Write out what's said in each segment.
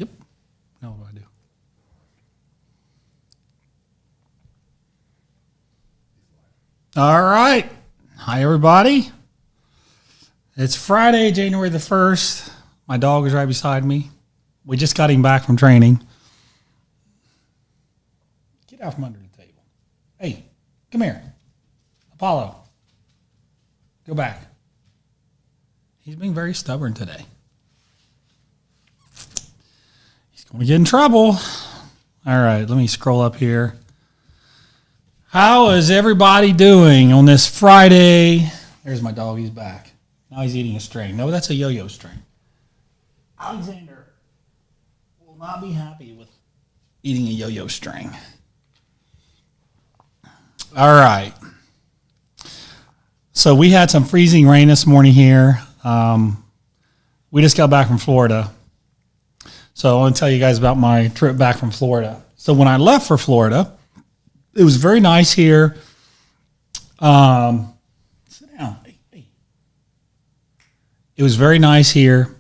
Yep. Now what do I do? All right. Hi, everybody. It's Friday, January the 1st. My dog is right beside me. We just got him back from training. Get out from under the table. Hey, come here. Apollo. Go back. He's being very stubborn today. He's going to get in trouble. All right, let me scroll up here. How is everybody doing on this Friday? There's my dog. He's back. Now he's eating a string. No, that's a yo-yo string. Alexander will not be happy with eating a yo-yo string. All right. So we had some freezing rain this morning here. We just got back from Florida. So I want to tell you guys about my trip back from Florida. So when I left for Florida, it was very nice here. Sit down. Hey. It was very nice here.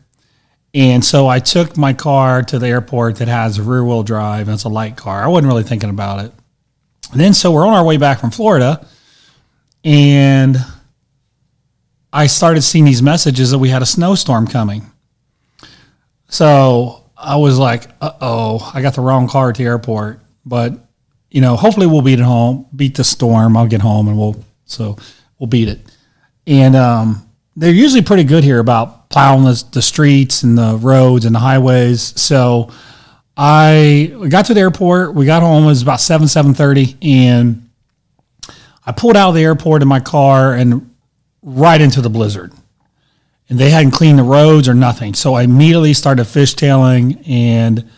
And so I took my car to the airport that has a rear-wheel drive, and it's a light car. I wasn't really thinking about it. And then so we're on our way back from Florida, and I started seeing these messages that we had a snowstorm coming. So I was like, uh-oh, I got the wrong car at the airport. But, you know, hopefully we'll beat the storm. I'll get home and we'll beat it. And they're usually pretty good here about plowing the streets and the roads and the highways. So we got to the airport. We got home. It was about 7:30, and I pulled out of the airport in my car and right into the blizzard. And they hadn't cleaned the roads or nothing. So I immediately started fishtailing, and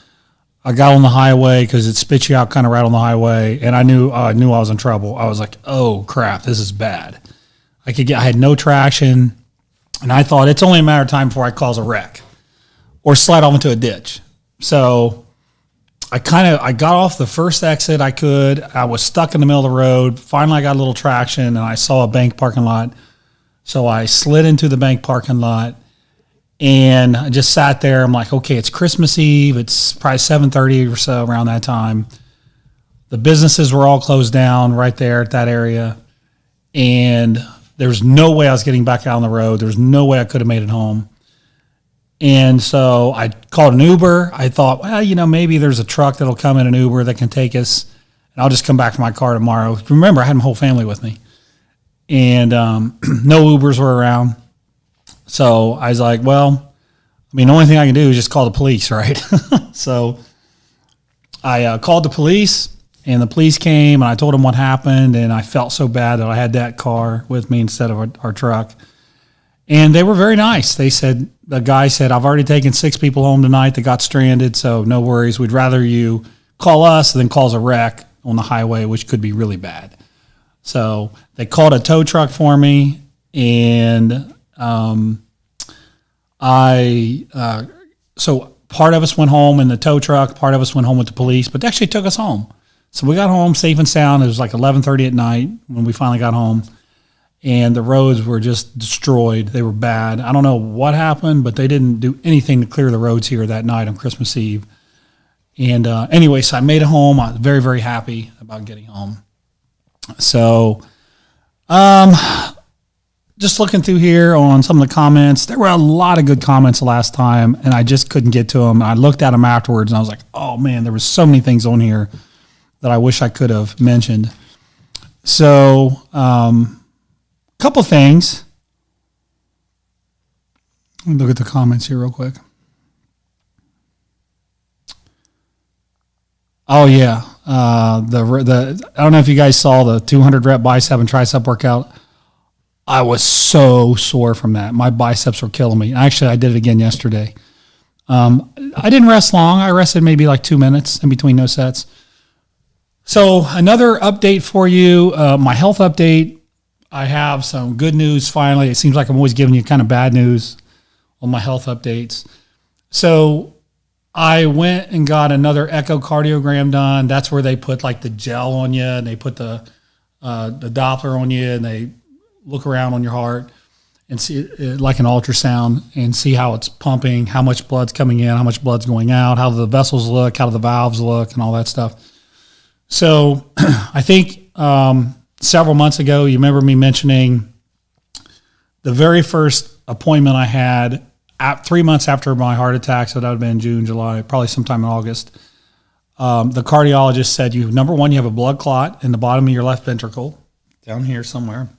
I got on the highway because it spits you out kind of right on the highway. And I knew I was in trouble. I was like, oh crap, this is bad. I had no traction. And I thought it's only a matter of time before I cause a wreck or slide off into a ditch. So I got off the first exit I could. I was stuck in the middle of the road. Finally, I got a little traction, and I saw a bank parking lot. So I slid into the bank parking lot, and I just sat there. I'm like, okay, it's Christmas Eve. It's probably 7:30 or so, around that time. The businesses were all closed down right there at that area, and there's no way I was getting back out on the road. There's no way I could have made it home. And so I called an Uber. I thought, well, you know, maybe there's a truck that'll come in, an Uber that can take us, and I'll just come back to my car tomorrow. Remember, I had my whole family with me. And no Ubers were around. So I was like, well, I mean, the only thing I can do is just call the police, right? So I called the police, and the police came, and I told them what happened, and I felt so bad that I had that car with me instead of our truck. And they were very nice. The guy said, I've already taken 6 people home tonight that got stranded, so no worries. We'd rather you call us than cause a wreck on the highway, which could be really bad. So they called a tow truck for me, and so part of us went home in the tow truck, part of us went home with the police, but they actually took us home. So we got home safe and sound. It was like 11:30 at night when we finally got home, and the roads were just destroyed. They were bad. I don't know what happened, but they didn't do anything to clear the roads here that night on Christmas Eve. And anyway, so I made it home. I was very, very happy about getting home. So, just looking through here on some of the comments, there were a lot of good comments last time, and I just couldn't get to them. I looked at them afterwards, and I was like, oh man, there was so many things on here that I wish I could have mentioned. So, couple things. Let me look at the comments here real quick. Oh yeah. I don't know if you guys saw the 200 rep bicep and tricep workout. I was so sore from that. My biceps were killing me. Actually, I did it again yesterday. I didn't rest long. I rested maybe like 2 minutes in between those sets. So another update for you, my health update. I have some good news finally. It seems like I'm always giving you kind of bad news on my health updates. So I went and got another echocardiogram done. That's where they put like the gel on you, and they put the Doppler on you, and they look around on your heart. and see like an ultrasound and see how it's pumping, how much blood's coming in, how much blood's going out, how the vessels look, how the valves look, and all that stuff. So I think several months ago, you remember me mentioning the very first appointment I had 3 months after my heart attack, so that would have been June, July, probably sometime in August. The cardiologist said, number one, you have a blood clot in the bottom of your left ventricle, down here somewhere,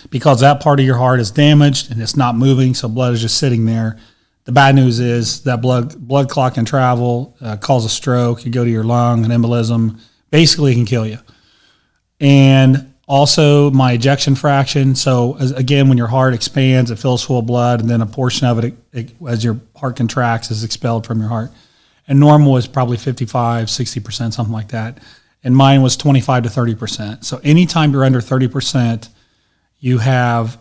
because that part of your heart is damaged and it's not moving, so blood is just sitting there. The bad news is that blood clot can travel, cause a stroke, you go to your lung, an embolism, basically it can kill you. And also my ejection fraction. So again, when your heart expands, it fills full of blood, and then a portion of it, as your heart contracts, is expelled from your heart. And normal is probably 55, 60%, something like that. And mine was 25 to 30%. So anytime you're under 30%, you have,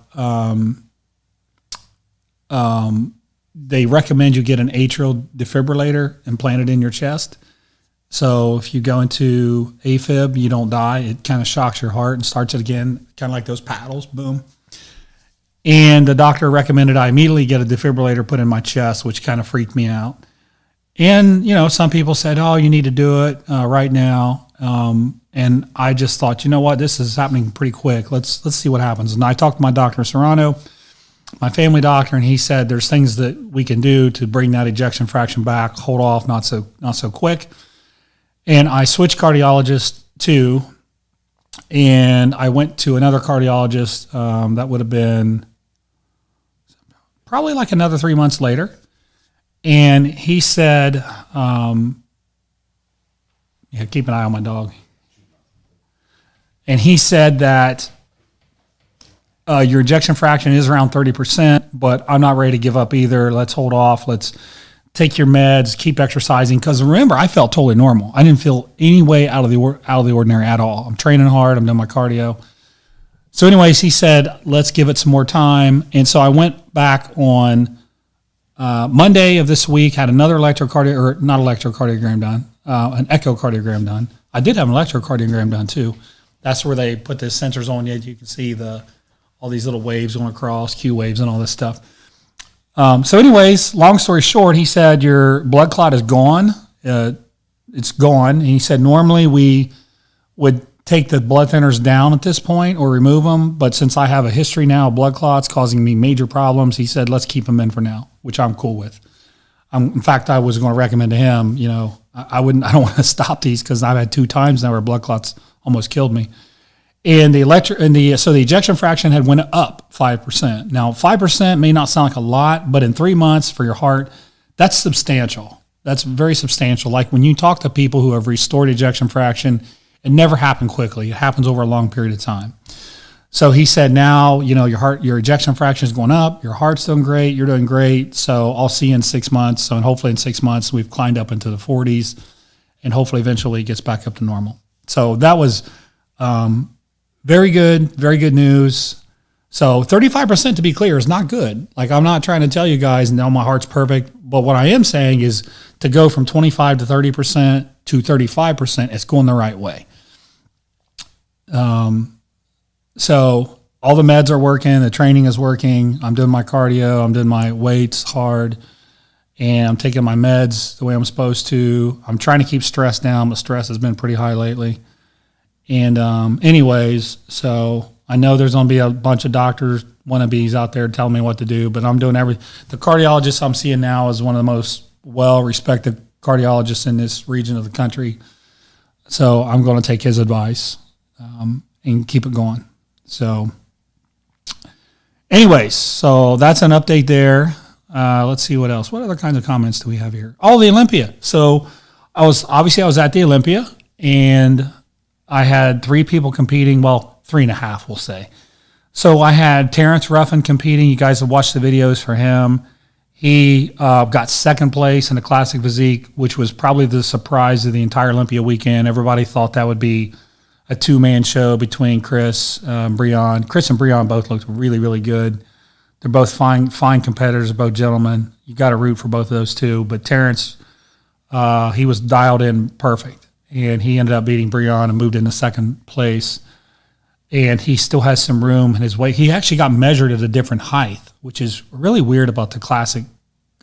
they recommend you get an atrial defibrillator implanted in your chest. So if you go into AFib, you don't die. It kind of shocks your heart and starts it again, kind of like those paddles, boom. And the doctor recommended I immediately get a defibrillator put in my chest, which kind of freaked me out. And, some people said, oh, you need to do it right now. And I just thought, you know what, this is happening pretty quick. Let's see what happens. And I talked to my doctor, Serrano, my family doctor, and he said there's things that we can do to bring that ejection fraction back, hold off, not so quick. And I switched cardiologists too, and I went to another cardiologist that would have been probably like another 3 months later. And he said, keep an eye on my dog. And he said that your ejection fraction is around 30%, but I'm not ready to give up either. Let's hold off. Let's take your meds, keep exercising. Because remember, I felt totally normal. I didn't feel any way out of the ordinary at all. I'm training hard. I'm doing my cardio. So anyways, he said, let's give it some more time. And so I went back on Monday of this week, had another not electrocardiogram done, an echocardiogram done. I did have an electrocardiogram done too. That's where they put the sensors on you. You can see all these little waves going across, Q waves and all this stuff. So anyways, long story short, he said, your blood clot is gone. It's gone. And he said, normally we would take the blood thinners down at this point or remove them. But since I have a history now of blood clots causing me major problems, he said, let's keep them in for now, which I'm cool with. In fact, I was going to recommend to him, I don't want to stop these because I've had 2 times now where blood clots almost killed me. And so the ejection fraction had went up 5%. Now, 5% may not sound like a lot, but in 3 months for your heart, that's substantial. That's very substantial. Like when you talk to people who have restored ejection fraction, it never happened quickly. It happens over a long period of time. So he said, now, your ejection fraction is going up. Your heart's doing great. You're doing great. So I'll see you in 6 months. So hopefully in 6 months, we've climbed up into the 40s and hopefully eventually it gets back up to normal. So that was very good news. So 35%, to be clear, is not good. Like, I'm not trying to tell you guys, no, my heart's perfect. But what I am saying is to go from 25 to 30% to 35%, it's going the right way. So all the meds are working. The training is working. I'm doing my cardio. I'm doing my weights hard. And I'm taking my meds the way I'm supposed to. I'm trying to keep stress down, but stress has been pretty high lately. And anyways, so I know there's going to be a bunch of doctors, wannabes out there telling me what to do, but I'm doing everything. The cardiologist I'm seeing now is one of the most well-respected cardiologists in this region of the country. So I'm going to take his advice and keep it going. So anyways, so that's an update there. Let's see what else. What other kinds of comments do we have here? Oh, the Olympia. So I was at the Olympia, and I had 3 people competing. Well, 3.5, we'll say. So I had Terrence Ruffin competing. You guys have watched the videos for him. He got second place in the classic physique, which was probably the surprise of the entire Olympia weekend. Everybody thought that would be a 2-man show between Chris and Breon. Chris and Breon both looked really, really good. They're both fine competitors, both gentlemen. You got to root for both of those two. But Terrence, he was dialed in perfect, and he ended up beating Breon and moved into second place. and he still has some room in his weight. He actually got measured at a different height, which is really weird about the classic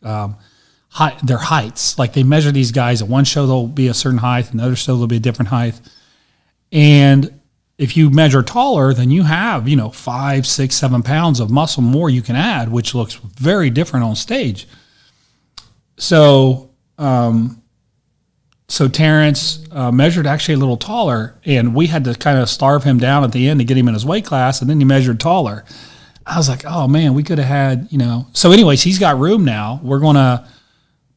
their heights. Like they measure these guys at one show they'll be a certain height, another show they'll be a different height. And if you measure taller, then you have 5, 6, 7 pounds of muscle more you can add, which looks very different on stage. So Terrence measured actually a little taller, and we had to kind of starve him down at the end to get him in his weight class, and then he measured taller. I was like, oh man, we could have had, So anyways, he's got room now. We're going to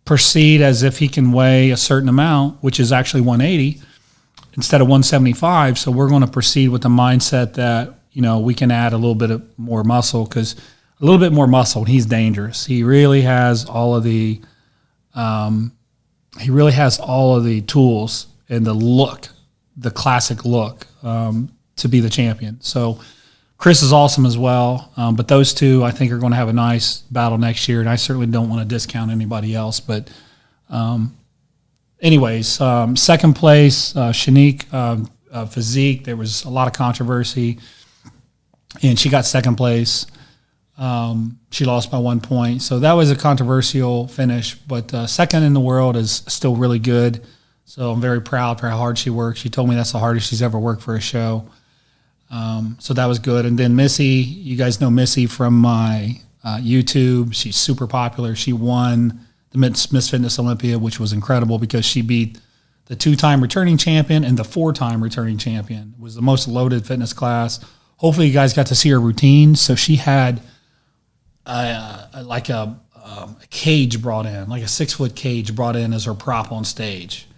proceed as if he can weigh a certain amount, which is actually 180 instead of 175. So we're going to proceed with the mindset that, we can add a little bit of more muscle, because a little bit more muscle, he's dangerous. He really has all of the tools and the classic look to be the champion. So Chris is awesome as well, but those two I think are going to have a nice battle next year, and I certainly don't want to discount anybody else. But anyways, second place, Shanique, physique, there was a lot of controversy, and she got second place. She lost by 1 point, so that was a controversial finish, but second in the world is still really good. So I'm very proud for how hard she worked. She told me that's the hardest she's ever worked for a show. So that was good. And then Missy, you guys know Missy from my YouTube. She's super popular. She won the Miss Fitness Olympia, which was incredible because she beat the 2-time returning champion and the 4-time returning champion. It was the most loaded fitness class. Hopefully you guys got to see her routine. So she had a cage brought in, like a 6-foot cage brought in as her prop on stage.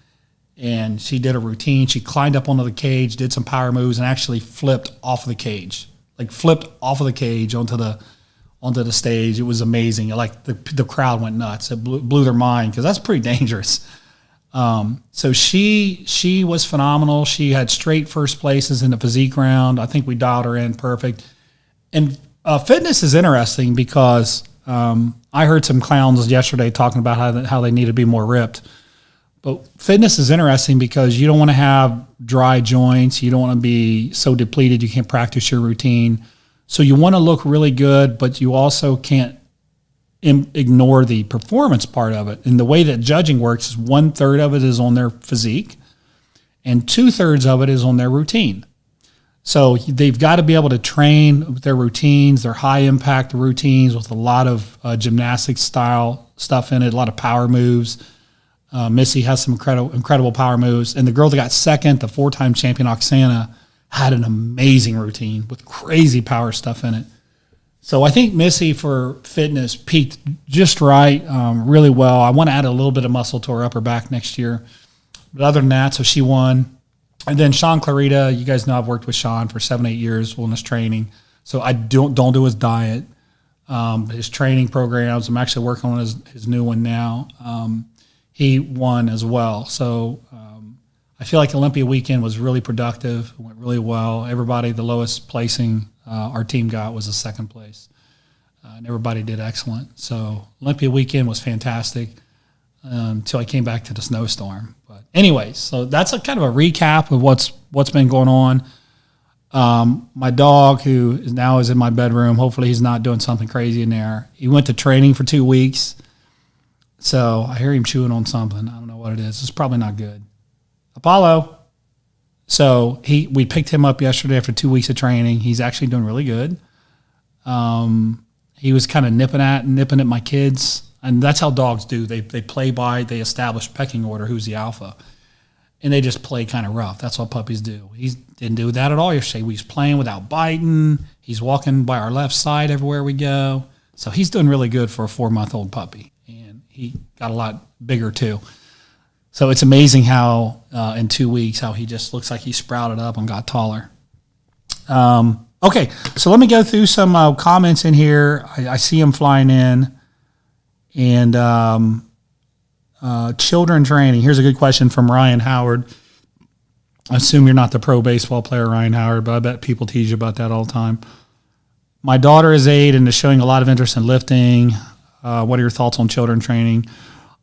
And she did a routine. She climbed up onto the cage, did some power moves, and actually flipped off of the cage. Like flipped off of the cage onto the stage. It was amazing. Like the crowd went nuts. It blew their mind because that's pretty dangerous. So she was phenomenal. She had straight first places in the physique round. I think we dialed her in perfect. And fitness is interesting because I heard some clowns yesterday talking about how they need to be more ripped. But fitness is interesting because you don't want to have dry joints. You don't want to be so depleted you can't practice your routine. So you want to look really good, but you also can't ignore the performance part of it. And the way that judging works is 1/3 of it is on their physique and 2/3 of it is on their routine. So they've got to be able to train with their routines, their high impact routines with a lot of gymnastics style stuff in it, a lot of power moves. Missy has some incredible power moves. And the girl that got second, the 4-time champion, Oksana, had an amazing routine with crazy power stuff in it. So I think Missy for fitness peaked just right, really well. I want to add a little bit of muscle to her upper back next year. But other than that, so she won. And then Sean Clarita, you guys know I've worked with Sean for 7-8 years, wellness training. So I don't do his diet, his training programs. I'm actually working on his new one now. He won as well. So I feel like Olympia weekend was really productive. It went really well. Everybody, the lowest placing our team got was a second place. And everybody did excellent. So Olympia weekend was fantastic until I came back to the snowstorm. But anyways, so that's a kind of a recap of what's been going on. My dog, who now is in my bedroom, hopefully he's not doing something crazy in there. He went to training for 2 weeks. So I hear him chewing on something. I don't know what it is. It's probably not good. Apollo. So we picked him up yesterday after 2 weeks of training. He's actually doing really good. He was kind of nipping at my kids. And that's how dogs do. They they establish pecking order, who's the alpha. And they just play kind of rough. That's what puppies do. He didn't do that at all yesterday. He's playing without biting. He's walking by our left side everywhere we go. So he's doing really good for a 4-month-old puppy. And he got a lot bigger too. So it's amazing how in 2 weeks, how he just looks like he sprouted up and got taller. Okay, so let me go through some comments in here. I see them flying in. And children training. Here's a good question from Ryan Howard. I assume you're not the pro baseball player, Ryan Howard, but I bet people tease you about that all the time. My daughter is 8 and is showing a lot of interest in lifting. What are your thoughts on children training?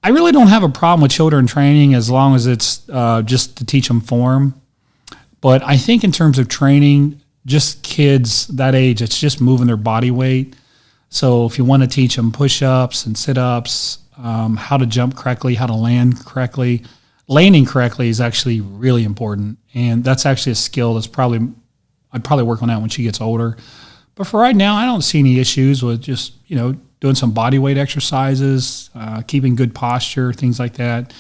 I really don't have a problem with children training as long as it's just to teach them form. But I think in terms of training, just kids that age, it's just moving their body weight. So if you want to teach them push-ups and sit-ups, how to jump correctly, how to land correctly, landing correctly is actually really important. And that's actually a skill that's I'd probably work on that when she gets older. But for right now, I don't see any issues with just, doing some body weight exercises, keeping good posture, things like that.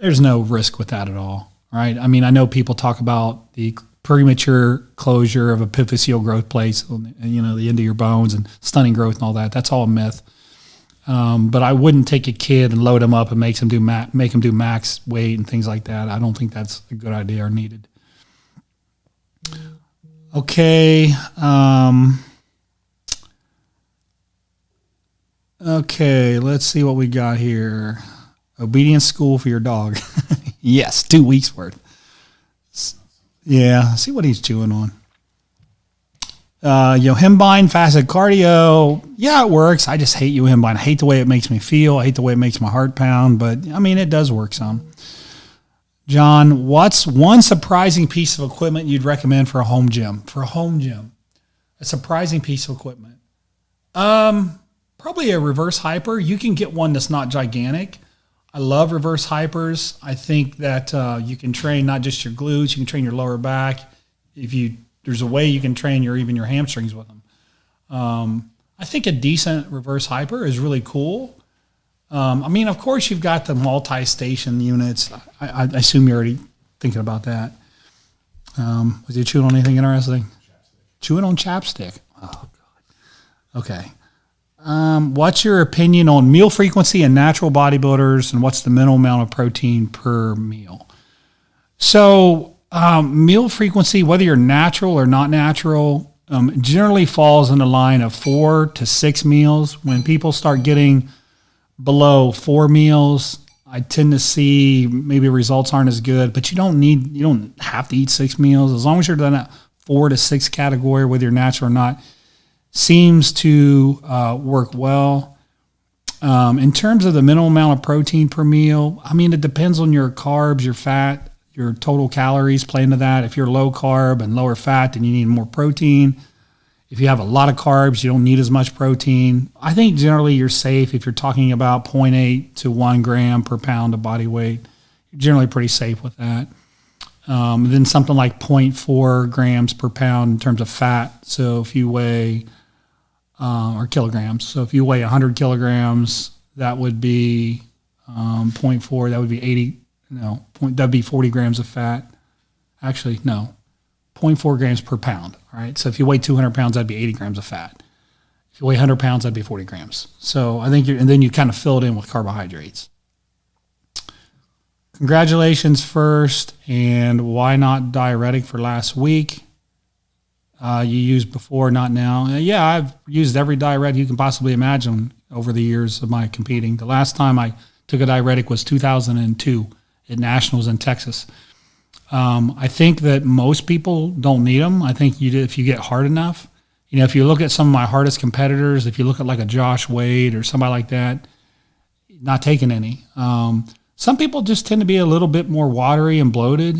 There's no risk with that at all, right? I mean, I know people talk about the premature closure of epiphyseal growth plates, the end of your bones and stunning growth and all that. That's all a myth. But I wouldn't take a kid and load them up and make them do max weight and things like that. I don't think that's a good idea or needed. Okay. Okay, let's see what we got here. Obedience school for your dog. Yes, 2 weeks worth. Yeah, see what he's chewing on. Yohimbine fasted cardio. Yeah, it works. I just hate Yohimbine. I hate the way it makes me feel. I hate the way it makes my heart pound. But, I mean, it does work some. John, what's one surprising piece of equipment you'd recommend for a home gym? For a home gym, a surprising piece of equipment. Probably a reverse hyper. You can get one that's not gigantic. I love reverse hypers. I think that you can train not just your glutes, you can train your lower back. There's a way you can train even your hamstrings with them. I think a decent reverse hyper is really cool. I mean, of course, you've got the multi-station units. I assume you're already thinking about that. Was you chewing on anything interesting? Chewing on chapstick. Oh, God. Okay. What's your opinion on meal frequency in natural bodybuilders, and what's the minimum amount of protein per meal? So meal frequency, whether you're natural or not natural, generally falls in the line of 4 to 6 meals. When people start getting below 4 meals, I tend to see maybe results aren't as good, but you don't have to eat 6 meals. As long as you're in that 4 to 6 category, whether you're natural or not, seems to work well. In terms of the minimum amount of protein per meal, I mean, it depends on your carbs, your fat, your total calories play into that. If you're low carb and lower fat, then you need more protein. If you have a lot of carbs, you don't need as much protein. I think generally you're safe if you're talking about 0.8 to 1 gram per pound of body weight. You're generally pretty safe with that. Then something like 0.4 grams per pound in terms of fat. So if you weigh or kilograms. So if you weigh 100 kilograms, that would be 0.4. That would be that'd be 40 grams of fat. Actually, no, 0.4 grams per pound. All right. So if you weigh 200 pounds, that'd be 80 grams of fat. If you weigh 100 pounds, that'd be 40 grams. So I think and then you kind of fill it in with carbohydrates. Congratulations first. And why not diuretic for last week? You used before, not now. Yeah, I've used every diuretic you can possibly imagine over the years of my competing. The last time I took a diuretic was 2002 at Nationals in Texas. I think that most people don't need them. I think if you get hard enough, if you look at some of my hardest competitors, if you look at like a Josh Wade or somebody like that, not taking any. Some people just tend to be a little bit more watery and bloated.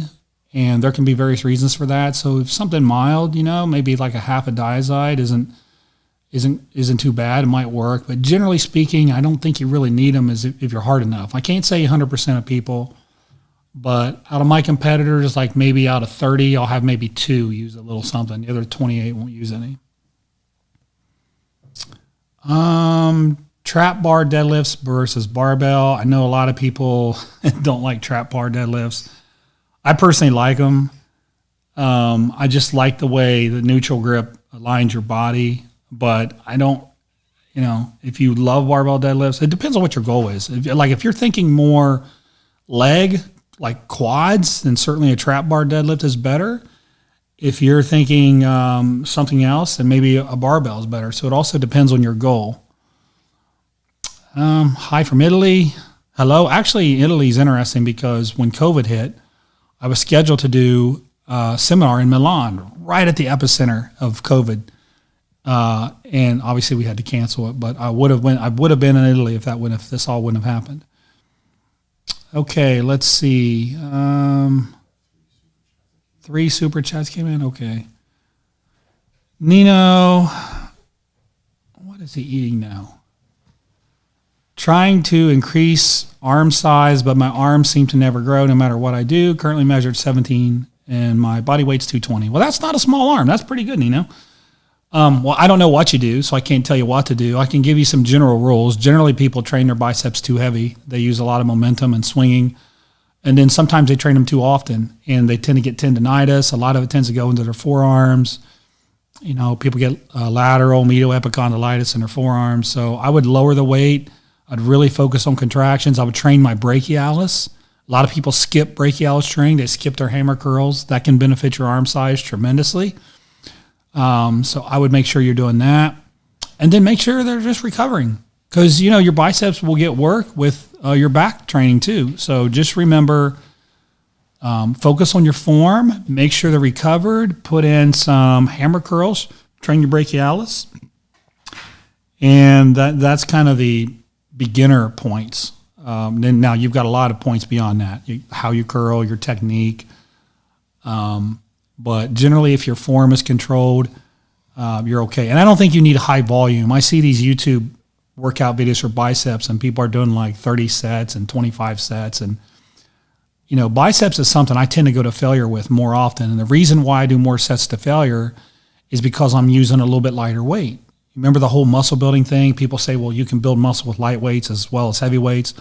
And there can be various reasons for that. So if something mild, maybe like a half a diazide isn't too bad. It might work. But generally speaking, I don't think you really need them if you're hard enough. I can't say 100% of people, but out of my competitors, like maybe out of 30, I'll have maybe 2 use a little something. The other 28 won't use any. Trap bar deadlifts versus barbell. I know a lot of people don't like trap bar deadlifts. I personally like them. I just like the way the neutral grip aligns your body, but I don't, if you love barbell deadlifts, it depends on what your goal is. If you're thinking more leg, like quads, then certainly a trap bar deadlift is better. If you're thinking something else, then maybe a barbell is better. So it also depends on your goal. Hi from Italy. Hello. Actually, Italy is interesting because when COVID hit, I was scheduled to do a seminar in Milan, right at the epicenter of COVID, and obviously we had to cancel it. But I would have been in Italy if this all wouldn't have happened. Okay, let's see. 3 super chats came in. Okay, Nino, what is he eating now? Trying to increase arm size, but my arms seem to never grow no matter what I do. Currently measured 17 and my body weight's 220. Well, that's not a small arm. That's pretty good, Nino. Well, I don't know what you do, so I can't tell you what to do. I can give you some general rules. Generally, people train their biceps too heavy. They use a lot of momentum and swinging. And then sometimes they train them too often, and they tend to get tendinitis. A lot of it tends to go into their forearms. You know, people get lateral medial epicondylitis in their forearms. So I would lower the weight. I'd really focus on contractions. I would train my brachialis. A lot of people skip brachialis training. They skip their hammer curls. That can benefit your arm size tremendously. So I would make sure you're doing that. And then make sure they're just recovering. Because, you know, your biceps will get work with your back training too. So just remember, focus on your form. Make sure they're recovered. Put in some hammer curls. Train your brachialis. And that's kind of the beginner points. Then now you've got a lot of points beyond that. How you curl, your technique. But generally, if your form is controlled, you're okay. And I don't think you need high volume. I see these YouTube workout videos for biceps, and people are doing like 30 sets and 25 sets. And, you know, biceps is something I tend to go to failure with more often. And the reason why I do more sets to failure is because I'm using a little bit lighter weight. Remember the whole muscle building thing? People say, well, you can build muscle with light weights as well as heavy weights.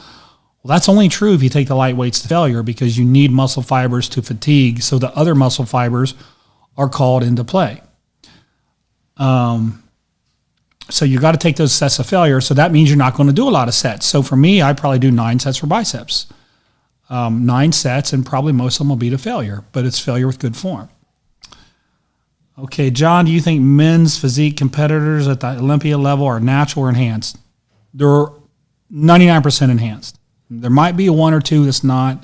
Well, that's only true if you take the light weights to failure, because you need muscle fibers to fatigue, so the other muscle fibers are called into play. So you got to take those sets to failure, so that means you're not going to do a lot of sets. So for me, I probably do 9 sets for biceps. 9 sets, and probably most of them will be to failure, but it's failure with good form. Okay, John, do you think men's physique competitors at the Olympia level are natural or enhanced? They're 99% enhanced. There might be 1 or 2 that's not,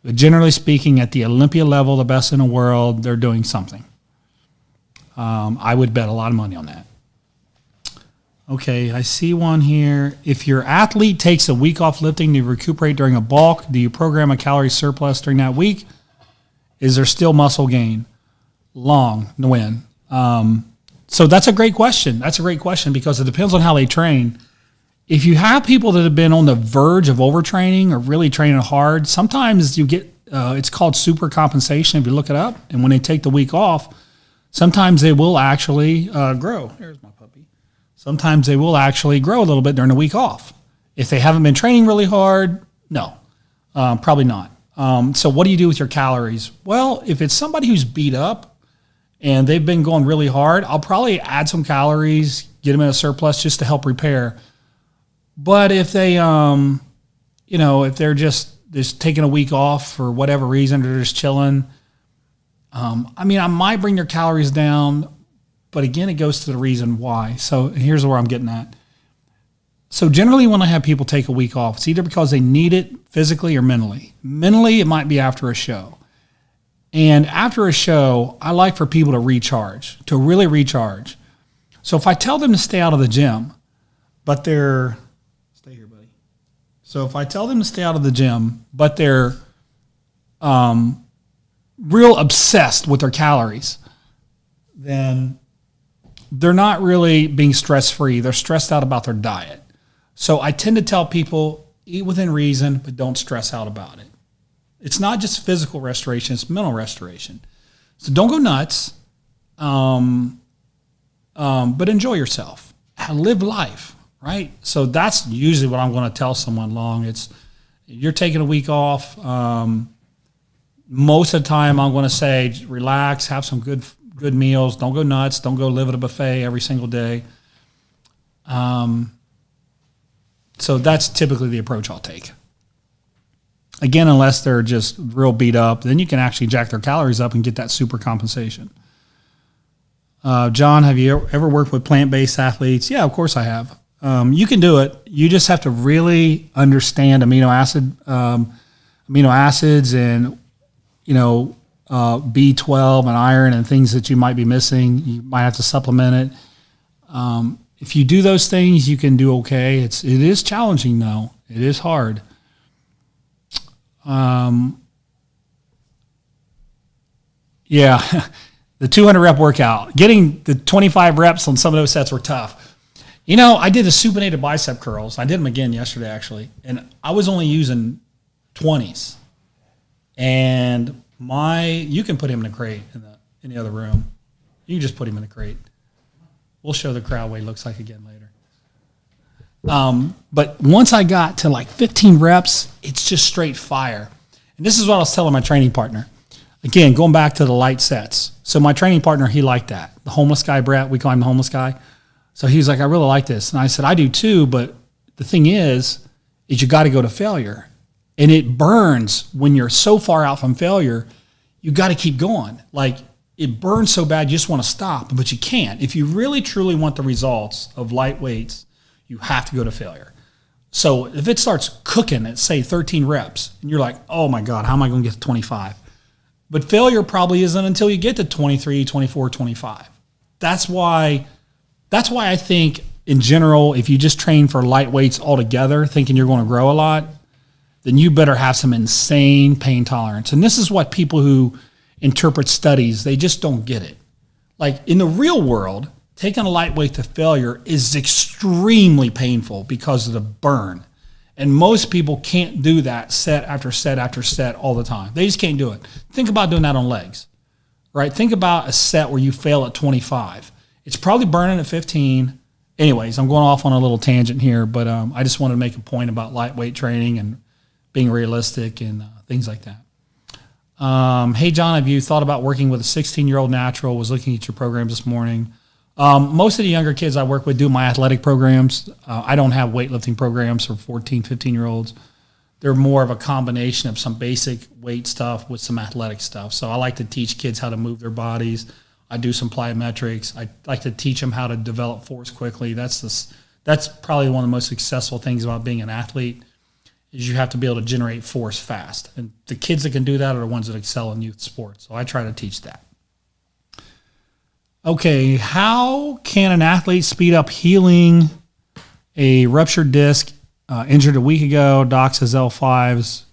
but generally speaking, at the Olympia level, the best in the world, they're doing something. I would bet a lot of money on that. Okay, I see one here. If your athlete takes a week off lifting to recuperate during a bulk, do you program a calorie surplus during that week? Is there still muscle gain? Long, no win. So that's a great question. That's a great question because it depends on how they train. If you have people that have been on the verge of overtraining or really training hard, sometimes you get, it's called super compensation if you look it up. And when they take the week off, sometimes they will actually grow. Here's my puppy. Sometimes they will actually grow a little bit during the week off. If they haven't been training really hard, no, probably not. So what do you do with your calories? Well, if it's somebody who's beat up and they've been going really hard, I'll probably add some calories, get them in a surplus just to help repair. But if they, if they're just taking a week off for whatever reason, they're just chilling. I might bring their calories down, but again, it goes to the reason why. So here's where I'm getting at. So generally when I have people take a week off, it's either because they need it physically or mentally. Mentally, it might be after a show. And after a show, I like for people to recharge, to really recharge. So if I tell them to stay out of the gym, but they're, stay here, buddy. So if I tell them to stay out of the gym, but they're real obsessed with their calories, then they're not really being stress-free. They're stressed out about their diet. So I tend to tell people, eat within reason, but don't stress out about it. It's not just physical restoration, it's mental restoration. So don't go nuts, but enjoy yourself. Live life, right? So that's usually what I'm going to tell someone long. It's, you're taking a week off. Most of the time I'm going to say, relax, have some good meals. Don't go nuts. Don't go live at a buffet every single day. So that's typically the approach I'll take. Again, unless they're just real beat up, then you can actually jack their calories up and get that super compensation. John, have you ever worked with plant-based athletes? Yeah, of course I have. You can do it. You just have to really understand amino acids and, B12 and iron and things that you might be missing. You might have to supplement it. If you do those things, you can do okay. It is challenging though. It is hard. Yeah, the 200 rep workout, getting the 25 reps on some of those sets were tough. You know, I did the supinated bicep curls. I did them again yesterday, actually, and I was only using 20s. And you can put him in a crate in the other room. You can just put him in a crate. We'll show the crowd what he looks like again later. But once I got to like 15 reps, it's just straight fire. And this is what I was telling my training partner. Again, going back to the light sets. So my training partner, he liked that. The homeless guy, Brett, we call him the homeless guy. So he was like, I really like this. And I said, I do too, but the thing is you got to go to failure. And it burns when you're so far out from failure, you got to keep going. Like, it burns so bad you just want to stop, but you can't. If you really truly want the results of light weights, you have to go to failure. So if it starts cooking at, say, 13 reps, and you're like, oh my God, how am I going to get to 25? But failure probably isn't until you get to 23, 24, 25. That's why I think, in general, if you just train for light weights altogether, thinking you're going to grow a lot, then you better have some insane pain tolerance. And this is what people who interpret studies, they just don't get it. Like, in the real world, taking a lightweight to failure is extremely painful because of the burn. And most people can't do that set after set after set all the time. They just can't do it. Think about doing that on legs, right? Think about a set where you fail at 25. It's probably burning at 15. Anyways, I'm going off on a little tangent here, but I just wanted to make a point about lightweight training and being realistic and things like that. Hey, John, have you thought about working with a 16-year-old natural? Was looking at your programs this morning. Most of the younger kids I work with do my athletic programs. I don't have weightlifting programs for 14, 15-year-olds. They're more of a combination of some basic weight stuff with some athletic stuff. So I like to teach kids how to move their bodies. I do some plyometrics. I like to teach them how to develop force quickly. That's probably one of the most successful things about being an athlete is you have to be able to generate force fast. And the kids that can do that are the ones that excel in youth sports. So I try to teach that. Okay, how can an athlete speed up healing a ruptured disc injured a week ago? Doc says L5,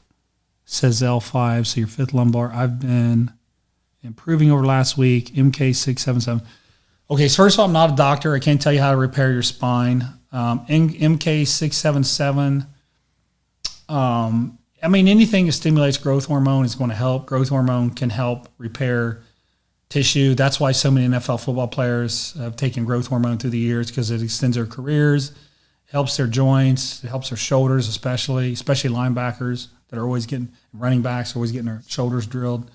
so your fifth lumbar. I've been improving over last week, MK677. Okay, so first of all, I'm not a doctor. I can't tell you how to repair your spine. MK677, I mean, anything that stimulates growth hormone is going to help. Growth hormone can help repair tissue. That's why so many NFL football players have taken growth hormone through the years, because it extends their careers, helps their joints, it helps their shoulders, especially linebackers that are always getting, running backs are always getting their shoulders drilled.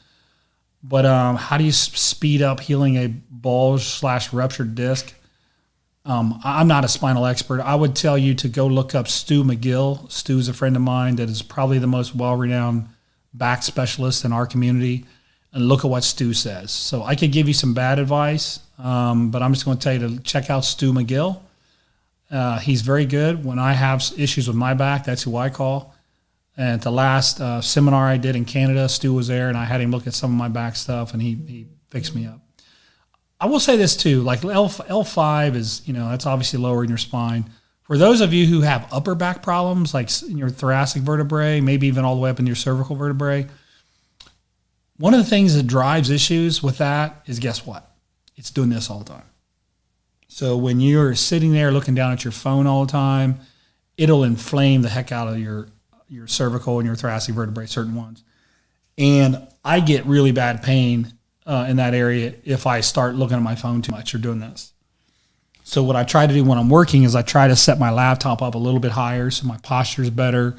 But how do you speed up healing a bulge/ruptured disc? I'm not a spinal expert. I would tell you to go look up Stu McGill. Stu's a friend of mine that is probably the most well-renowned back specialist in our community. And look at what Stu says. So I could give you some bad advice, but I'm just going to tell you to check out Stu McGill. He's very good. When I have issues with my back, that's who I call. And at the last seminar I did in Canada, Stu was there, and I had him look at some of my back stuff, and he fixed me up. I will say this too, like L5 is, that's obviously lowering your spine. For those of you who have upper back problems, like in your thoracic vertebrae, maybe even all the way up in your cervical vertebrae, one of the things that drives issues with that is, guess what? It's doing this all the time. So when you're sitting there looking down at your phone all the time, it'll inflame the heck out of your cervical and your thoracic vertebrae, certain ones. And I get really bad pain in that area if I start looking at my phone too much or doing this. So what I try to do when I'm working is I try to set my laptop up a little bit higher so my posture is better.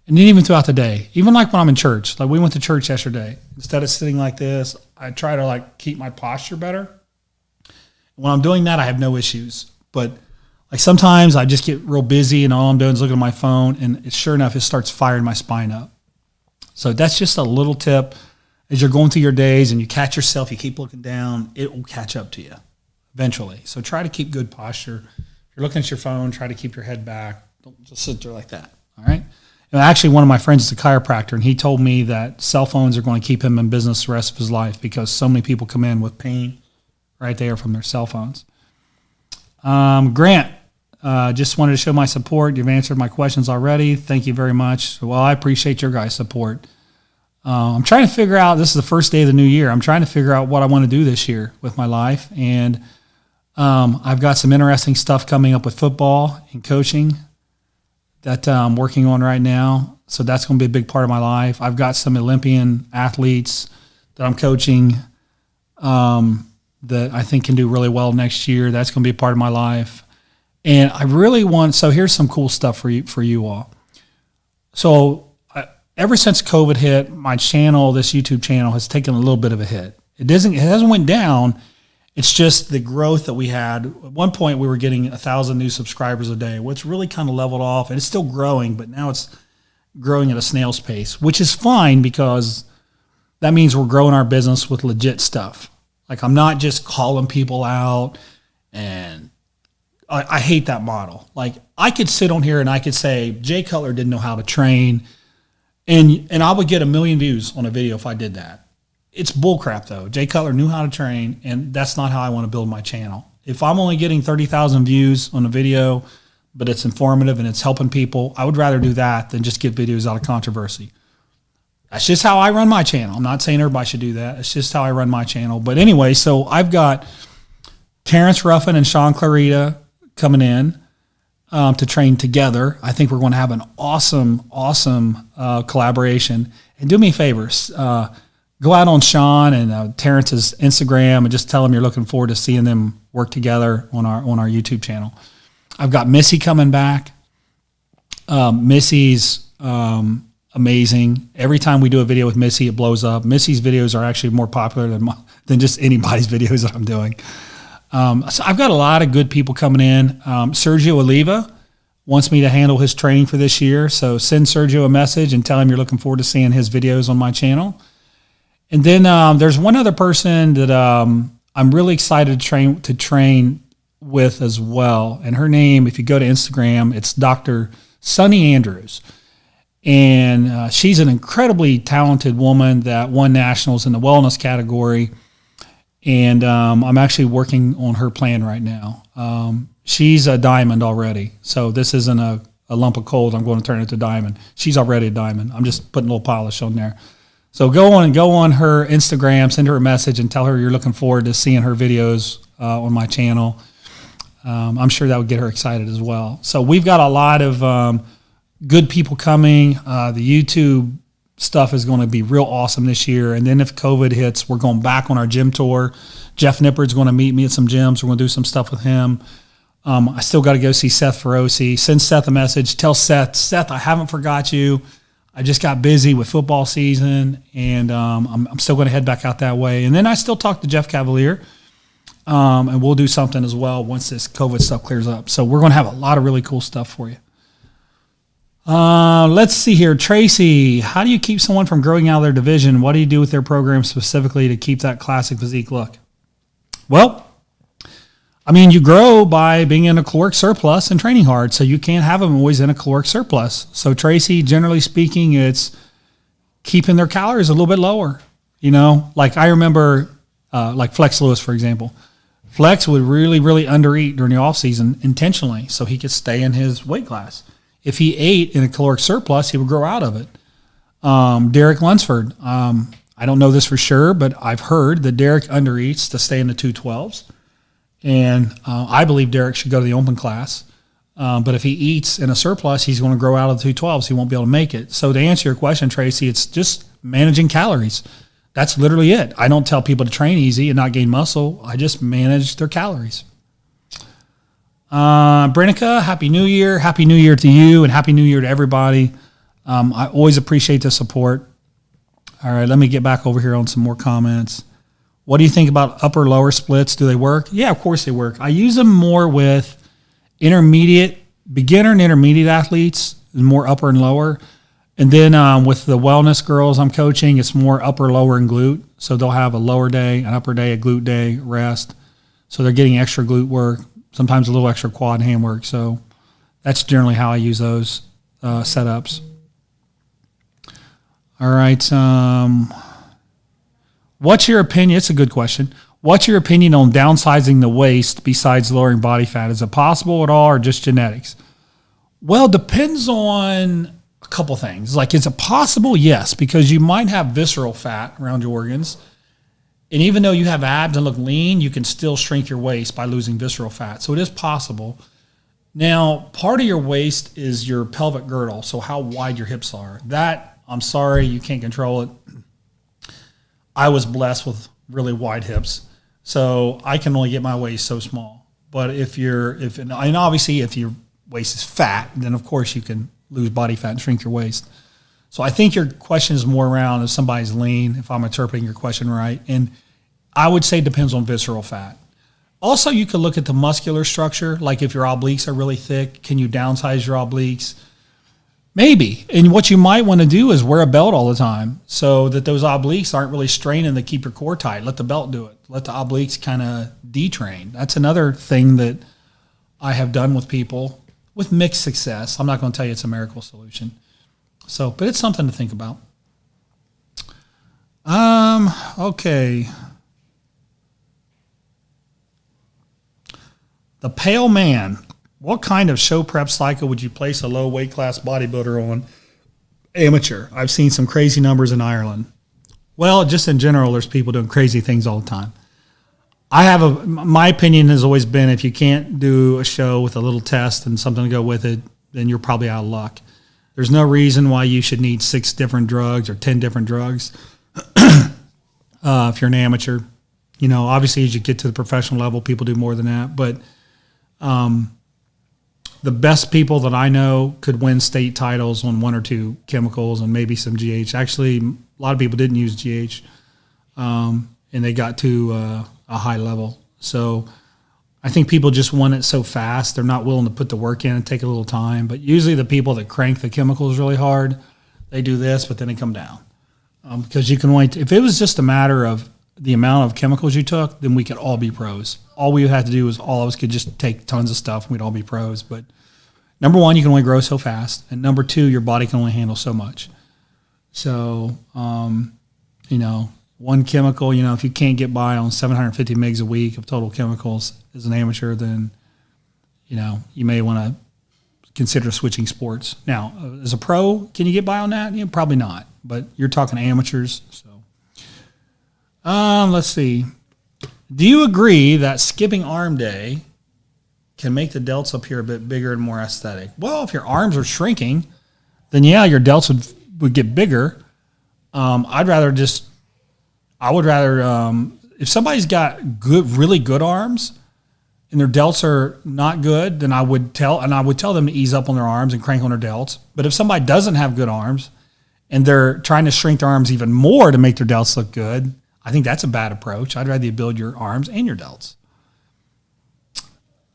And then even throughout the day, even like when I'm in church, like we went to church yesterday, instead of sitting like this, I try to like keep my posture better. When I'm doing that, I have no issues. But like sometimes I just get real busy and all I'm doing is looking at my phone, and sure enough, it starts firing my spine up. So that's just a little tip. As you're going through your days and you catch yourself, you keep looking down, it will catch up to you eventually. So try to keep good posture. If you're looking at your phone, try to keep your head back. Don't just sit there like that, all right? And actually, one of my friends is a chiropractor, and he told me that cell phones are going to keep him in business the rest of his life because so many people come in with pain right there from their cell phones. Grant, just wanted to show my support. You've answered my questions already. Thank you very much. Well, I appreciate your guys' support. I'm trying to figure out, this is the first day of the new year, I'm trying to figure out what I want to do this year with my life. And I've got some interesting stuff coming up with football and coaching that I'm working on right now. So that's going to be a big part of my life. I've got some Olympian athletes that I'm coaching that I think can do really well next year. That's going to be a part of my life. And I really want, so here's some cool stuff for you all. So ever since COVID hit, my channel, this YouTube channel, has taken a little bit of a hit. It hasn't went down. It's just the growth that we had. At one point, we were getting 1,000 new subscribers a day, which really kind of leveled off. And it's still growing, but now it's growing at a snail's pace, which is fine because that means we're growing our business with legit stuff. Like, I'm not just calling people out, and I hate that model. Like, I could sit on here and I could say, Jay Cutler didn't know how to train, and I would get 1 million views on a video if I did that. It's bullcrap, though. Jay Cutler knew how to train, and that's not how I want to build my channel. If I'm only getting 30,000 views on a video, but it's informative and it's helping people, I would rather do that than just get videos out of controversy. That's just how I run my channel. I'm not saying everybody should do that. It's just how I run my channel. But anyway, so I've got Terrence Ruffin and Sean Clarita coming in to train together. I think we're going to have an awesome collaboration. And do me a favor, go out on Sean and Terrence's Instagram and just tell them you're looking forward to seeing them work together on our YouTube channel. I've got Missy coming back. Missy's amazing. Every time we do a video with Missy, it blows up. Missy's videos are actually more popular than just anybody's videos that I'm doing. So I've got a lot of good people coming in. Sergio Oliva wants me to handle his training for this year. So send Sergio a message and tell him you're looking forward to seeing his videos on my channel. And then there's one other person that I'm really excited to train with as well. And her name, if you go to Instagram, it's Dr. Sunny Andrews. And she's an incredibly talented woman that won nationals in the wellness category. And I'm actually working on her plan right now. She's a diamond already. So this isn't a lump of coal I'm going to turn into diamond. She's already a diamond. I'm just putting a little polish on there. So go on her Instagram, send her a message, and tell her you're looking forward to seeing her videos on my channel. I'm sure that would get her excited as well. So we've got a lot of good people coming. The YouTube stuff is going to be real awesome this year. And then if COVID hits, we're going back on our gym tour. Jeff Nippard's going to meet me at some gyms. We're going to do some stuff with him. I still got to go see Seth Feroci. Send Seth a message. Tell Seth, I haven't forgot you. I just got busy with football season, and I'm still going to head back out that way. And then I still talk to Jeff Cavalier, and we'll do something as well once this COVID stuff clears up. So we're going to have a lot of really cool stuff for you. Let's see here. Tracy, how do you keep someone from growing out of their division? What do you do with their program specifically to keep that classic physique look? Well, I mean, you grow by being in a caloric surplus and training hard, so you can't have them always in a caloric surplus. So Tracy, generally speaking, it's keeping their calories a little bit lower. You know, like I remember, like Flex Lewis, for example. Flex would really, really undereat during the off season intentionally so he could stay in his weight class. If he ate in a caloric surplus, he would grow out of it. Derek Lunsford, I don't know this for sure, but I've heard that Derek undereats to stay in the 212s. And I believe Derek should go to the open class. But if he eats in a surplus, he's going to grow out of the 212s. He won't be able to make it. So to answer your question, Tracy, it's just managing calories. That's literally it. I don't tell people to train easy and not gain muscle. I just manage their calories. Brenica, Happy New Year. Happy New Year to you and Happy New Year to everybody. I always appreciate the support. All right, let me get back over here on some more comments. What do you think about upper lower splits? Do they work? Yeah, of course they work. I use them more with beginner and intermediate athletes, more upper and lower. And then with the wellness girls I'm coaching, it's more upper, lower, and glute. So they'll have a lower day, an upper day, a glute day, rest. So they're getting extra glute work, sometimes a little extra quad and hand work. So that's generally how I use those setups. All right. What's your opinion? It's a good question. What's your opinion on downsizing the waist besides lowering body fat? Is it possible at all or just genetics? Well, depends on a couple things. Like, is it possible? Yes, because you might have visceral fat around your organs. And even though you have abs and look lean, you can still shrink your waist by losing visceral fat. So it is possible. Now, part of your waist is your pelvic girdle, so how wide your hips are. That, I'm sorry, you can't control it. I was blessed with really wide hips, so I can only get my waist so small. But and obviously if your waist is fat, then of course you can lose body fat and shrink your waist. So I think your question is more around if somebody's lean, if I'm interpreting your question right. And I would say it depends on visceral fat. Also, you could look at the muscular structure, like if your obliques are really thick, can you downsize your obliques? Maybe. And what you might want to do is wear a belt all the time so that those obliques aren't really straining to keep your core tight. Let the belt do it. Let the obliques kind of detrain. That's another thing that I have done with people with mixed success. I'm not going to tell you it's a miracle solution. So, but it's something to think about. Okay. The Pale Man. What kind of show prep cycle would you place a low weight class bodybuilder on? Amateur. I've seen some crazy numbers in Ireland. Well, just in general, there's people doing crazy things all the time. My opinion has always been if you can't do a show with a little test and something to go with it, then you're probably out of luck. There's no reason why you should need 6 different drugs or 10 different drugs if you're an amateur. You know, obviously as you get to the professional level, people do more than that. But the best people that I know could win state titles on 1 or 2 chemicals and maybe some GH. Actually, a lot of people didn't use GH, and they got to a high level. So I think people just want it so fast. They're not willing to put the work in and take a little time. But usually the people that crank the chemicals really hard, they do this, but then they come down. Because you can only, if it was just a matter of the amount of chemicals you took, then we could all be pros. All we would have to do is all of us could just take tons of stuff and we'd all be pros. But number one, you can only grow so fast. And number two, your body can only handle so much. So, you know, one chemical, you know, if you can't get by on 750 mgs a week of total chemicals as an amateur, then, you know, you may want to consider switching sports. Now, as a pro, can you get by on that? You know, probably not. But you're talking amateurs, so. Let's see. Do you agree that skipping arm day can make the delts up here a bit bigger and more aesthetic? Well, if your arms are shrinking, then yeah, your delts would get bigger. I would rather if somebody's got really good arms and their delts are not good, then I would tell them to ease up on their arms and crank on their delts. But if somebody doesn't have good arms and they're trying to shrink their arms even more to make their delts look good, I think that's a bad approach. I'd rather you build your arms and your delts.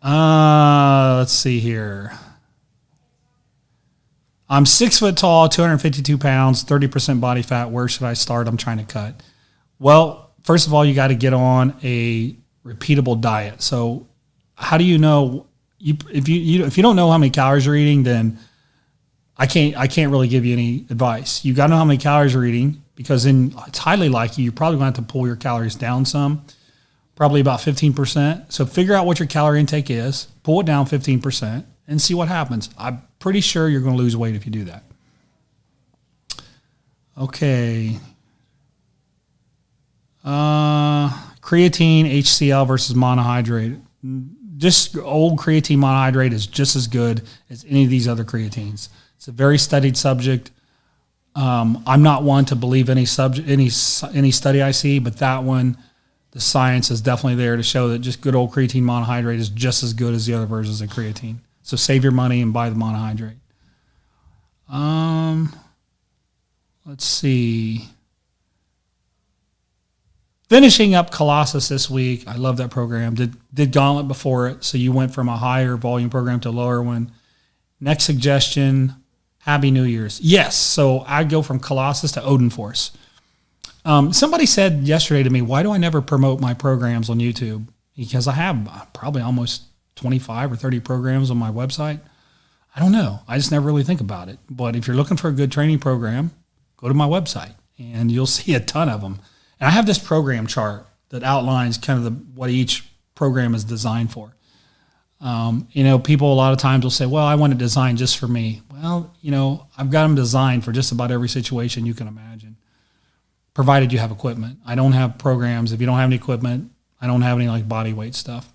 Let's see here. I'm 6 foot tall, 252 pounds, 30% body fat. Where should I start? I'm trying to cut. Well, first of all, you got to get on a repeatable diet. So how do you know if you don't know how many calories you're eating, then I can't really give you any advice. You got to know how many calories you're eating, because then it's highly likely you're probably going to have to pull your calories down some, probably about 15%. So figure out what your calorie intake is, pull it down 15%, and see what happens. I'm pretty sure you're going to lose weight if you do that. Okay. Creatine HCl versus monohydrate. Just old creatine monohydrate is just as good as any of these other creatines. It's a very studied subject. I'm not one to believe any study I see, but that one, the science is definitely there to show that just good old creatine monohydrate is just as good as the other versions of creatine. So save your money and buy the monohydrate. Let's see. Finishing up Colossus this week. I love that program. Did Gauntlet before it, so you went from a higher volume program to a lower one. Next suggestion. Happy New Year's. Yes, so I go from Colossus to Odin Force. Somebody said yesterday to me, why do I never promote my programs on YouTube? Because I have probably almost 25 or 30 programs on my website. I don't know. I just never really think about it. But if you're looking for a good training program, go to my website, and you'll see a ton of them. And I have this program chart that outlines kind of what each program is designed for. You know, people a lot of times will say, well, I want it designed just for me. Well, I've got them designed for just about every situation you can imagine, provided you have equipment. I don't have programs. If you don't have any equipment, I don't have any like body weight stuff.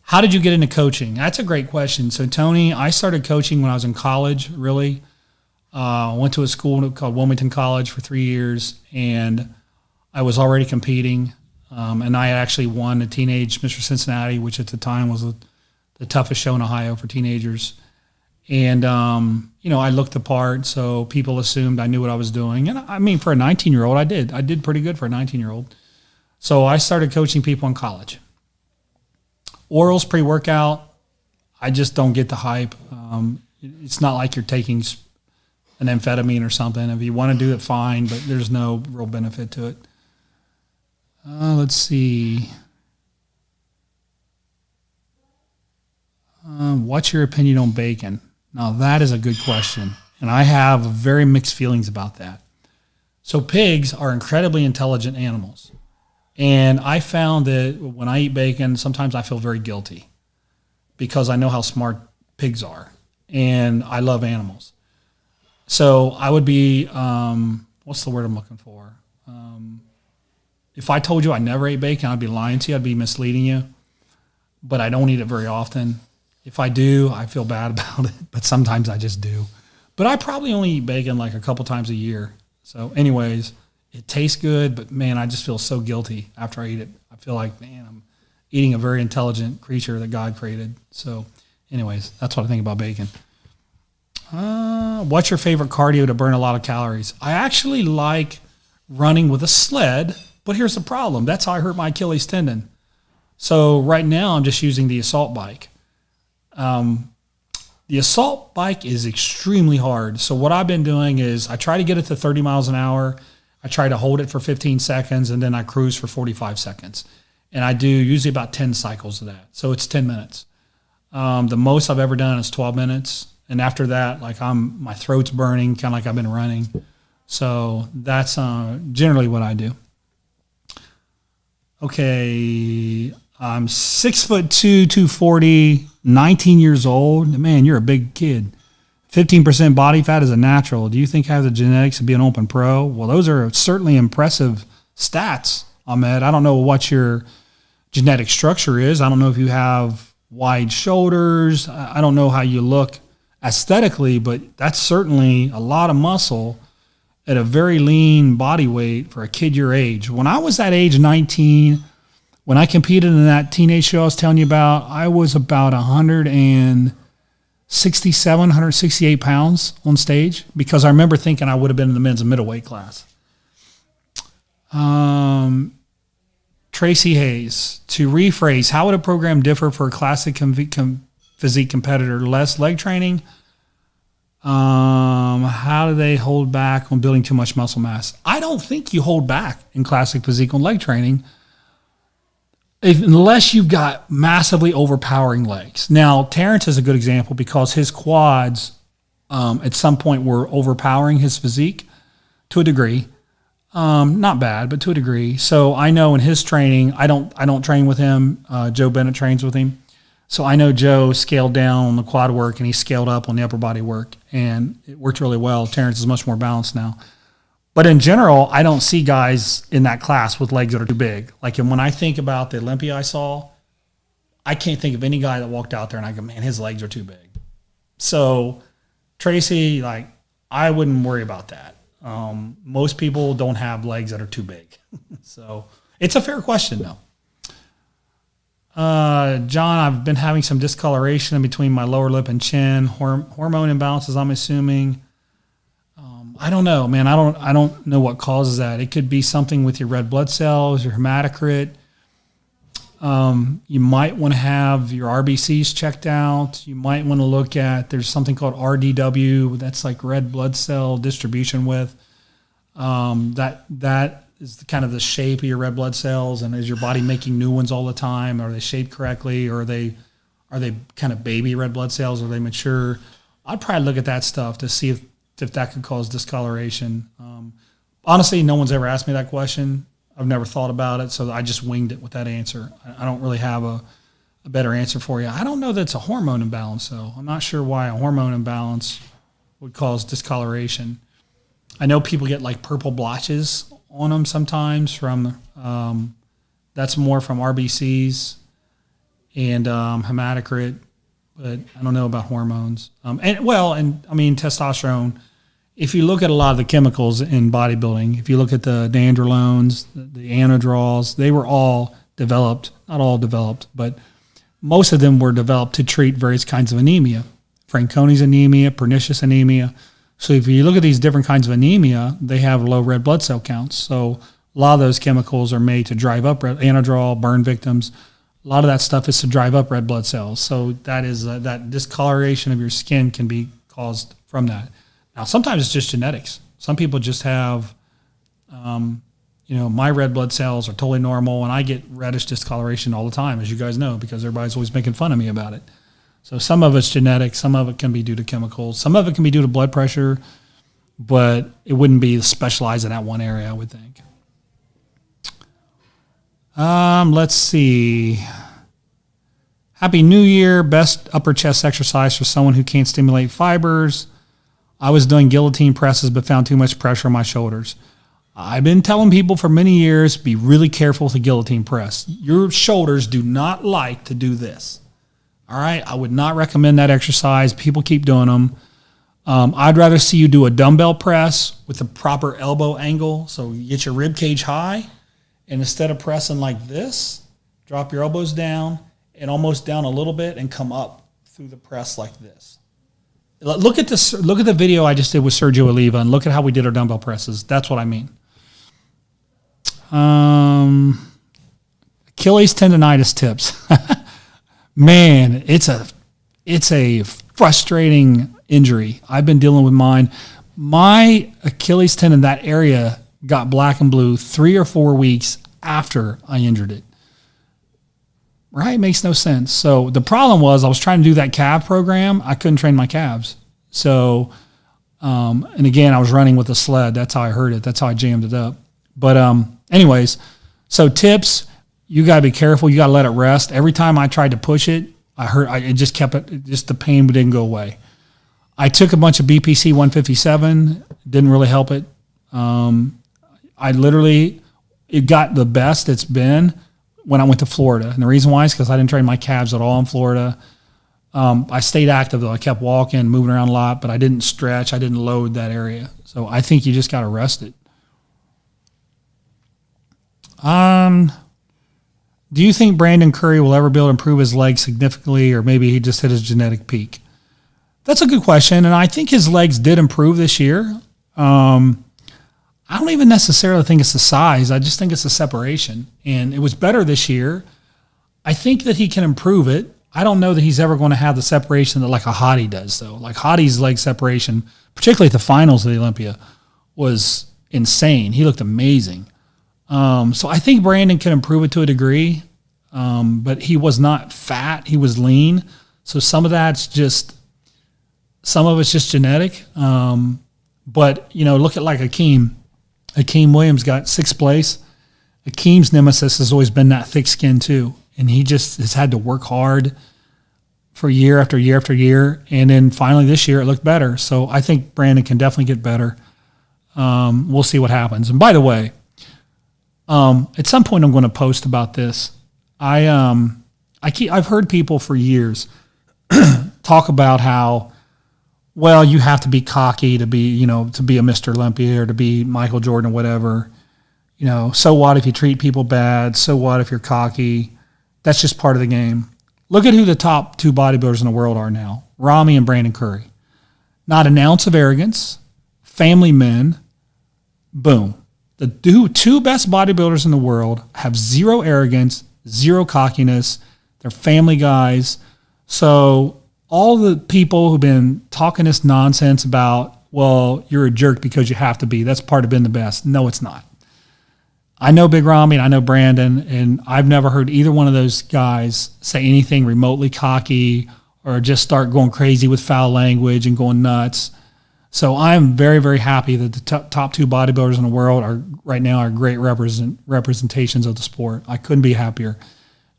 How did you get into coaching? That's a great question. So, Tony, I started coaching when I was in college, really. Went to a school called Wilmington College for 3 years, and I was already competing. And I actually won the Teenage Mr. Cincinnati, which at the time was the toughest show in Ohio for teenagers. And, I looked the part, so people assumed I knew what I was doing. And I mean, for a 19-year-old, I did pretty good for a 19-year-old. So I started coaching people in college. Orals pre-workout, I just don't get the hype. It's not like you're taking an amphetamine or something. If you want to do it, fine, but there's no real benefit to it. Let's see. What's your opinion on bacon? Now, that is a good question, and I have very mixed feelings about that. So pigs are incredibly intelligent animals, and I found that when I eat bacon, sometimes I feel very guilty because I know how smart pigs are, and I love animals. So I would be, what's the word I'm looking for? If I told you I never ate bacon, I'd be lying to you. I'd be misleading you, but I don't eat it very often. If I do, I feel bad about it, but sometimes I just do. But I probably only eat bacon like a couple times a year. So anyways, it tastes good, but man, I just feel so guilty after I eat it. I feel like, man, I'm eating a very intelligent creature that God created. So anyways, that's what I think about bacon. What's your favorite cardio to burn a lot of calories? I actually like running with a sled, but here's the problem. That's how I hurt my Achilles tendon. So right now I'm just using the assault bike. The assault bike is extremely hard. So what I've been doing is I try to get it to 30 miles an hour. I try to hold it for 15 seconds, and then I cruise for 45 seconds. And I do usually about 10 cycles of that. So it's 10 minutes. The most I've ever done is 12 minutes. And after that, like my throat's burning, kind of like I've been running. So that's generally what I do. Okay, I'm 6'2", 240, 19 years old. Man, you're a big kid. 15% body fat is a natural. Do you think I have the genetics to be an open pro? Well, those are certainly impressive stats, Ahmed. I don't know what your genetic structure is. I don't know if you have wide shoulders. I don't know how you look aesthetically, but that's certainly a lot of muscle at a very lean body weight for a kid your age. When I was that age, 19, when I competed in that teenage show I was telling you about, I was about 167, 168 pounds on stage because I remember thinking I would have been in the men's middleweight class. Tracy Hayes, to rephrase, how would a program differ for a classic physique competitor? Less leg training? How do they hold back on building too much muscle mass? I don't think you hold back in classic physique on leg training unless you've got massively overpowering legs. Now, Terrence is a good example because his quads at some point were overpowering his physique to a degree. Not bad, but to a degree. So I know in his training, I don't train with him. Joe Bennett trains with him. So I know Joe scaled down on the quad work and he scaled up on the upper body work, and it worked really well. Terrence is much more balanced now. But in general, I don't see guys in that class with legs that are too big. Like, and when I think about the Olympia I saw, I can't think of any guy that walked out there and I go, man, his legs are too big. So Tracy, like, I wouldn't worry about that. Most people don't have legs that are too big. So it's a fair question, though. John, I've been having some discoloration in between my lower lip and chin. Hormone imbalances, I'm assuming. I don't know, man. I don't know what causes that. It could be something with your red blood cells, your hematocrit. You might want to have your RBCs checked out. You might want to look at, there's something called RDW. That's like red blood cell distribution width. That is kind of the shape of your red blood cells, and is your body making new ones all the time? Are they shaped correctly, or are they kind of baby red blood cells? Are they mature? I'd probably look at that stuff to see if that could cause discoloration. Honestly, no one's ever asked me that question. I've never thought about it, so I just winged it with that answer. I don't really have a a better answer for you. I don't know that it's a hormone imbalance, though. I'm not sure why a hormone imbalance would cause discoloration. I know people get like purple blotches on them sometimes from, that's more from RBCs and hematocrit, but I don't know about hormones. And I mean, testosterone. If you look at a lot of the chemicals in bodybuilding, if you look at the nandrolones, the anadrols, they were all developed, not all developed, but most of them were developed to treat various kinds of anemia. Fanconi's anemia, pernicious anemia. So if you look at these different kinds of anemia, they have low red blood cell counts. So a lot of those chemicals are made to drive up anadrol, burn victims. A lot of that stuff is to drive up red blood cells. So that is that discoloration of your skin can be caused from that. Now, sometimes it's just genetics. Some people just have, my red blood cells are totally normal, and I get reddish discoloration all the time, as you guys know, because everybody's always making fun of me about it. So some of it's genetic, some of it can be due to chemicals, some of it can be due to blood pressure, but it wouldn't be specialized in that one area, I would think. Let's see. Happy New Year. Best upper chest exercise for someone who can't stimulate fibers. I was doing guillotine presses but found too much pressure on my shoulders. I've been telling people for many years, be really careful with the guillotine press. Your shoulders do not like to do this. All right? I would not recommend that exercise. People keep doing them. I'd rather see you do a dumbbell press with the proper elbow angle. So you get your rib cage high, and instead of pressing like this, drop your elbows down and almost down a little bit and come up through the press like this. Look at this. Look at the video I just did with Sergio Oliva, and look at how we did our dumbbell presses. That's what I mean. Achilles tendinitis tips. Man, it's a frustrating injury. I've been dealing with mine. My Achilles tendon, that area, got black and blue 3 or 4 weeks after I injured it. Right? Makes no sense. So the problem was I was trying to do that calf program. I couldn't train my calves. So, and again, I was running with a sled. That's how I hurt it. That's how I jammed it up. But anyways, so tips, you got to be careful. You got to let it rest. Every time I tried to push it, it just kept it, just the pain didn't go away. I took a bunch of BPC 157, didn't really help it. It got the best it's been when I went to Florida. And the reason why is because I didn't train my calves at all in Florida. I stayed active, though. I kept walking, moving around a lot, but I didn't stretch. I didn't load that area. So I think you just got to rest it. Do you think Brandon Curry will ever be able to improve his legs significantly, or maybe he just hit his genetic peak? That's a good question, and I think his legs did improve this year. I don't even necessarily think it's the size. I just think it's the separation. And it was better this year. I think that he can improve it. I don't know that he's ever going to have the separation that like a Hottie does, though. Like Hottie's leg separation, particularly at the finals of the Olympia, was insane. He looked amazing. So I think Brandon can improve it to a degree, but he was not fat. He was lean. So some of it's just genetic. But, look at like Akeem. Akeem Williams got 6th place. Akeem's nemesis has always been that thick skin too. And he just has had to work hard for year after year after year. And then finally this year it looked better. So I think Brandon can definitely get better. We'll see what happens. And by the way, at some point I'm going to post about this. I've heard people for years talk about how, well, you have to be cocky to be a Mr. Olympia or to be Michael Jordan or whatever. So what if you treat people bad? So what if you're cocky? That's just part of the game. Look at who the top 2 bodybuilders in the world are now. Rami and Brandon Curry. Not an ounce of arrogance. Family men. Boom. The 2 best bodybuilders in the world have 0 arrogance, 0 cockiness. They're family guys. So all the people who've been talking this nonsense about, well, you're a jerk because you have to be, that's part of being the best. No, it's not. I know Big Ramy and I know Brandon, and I've never heard either one of those guys say anything remotely cocky or just start going crazy with foul language and going nuts. So I'm very, very happy that the top 2 bodybuilders in the world are great representations of the sport. I couldn't be happier.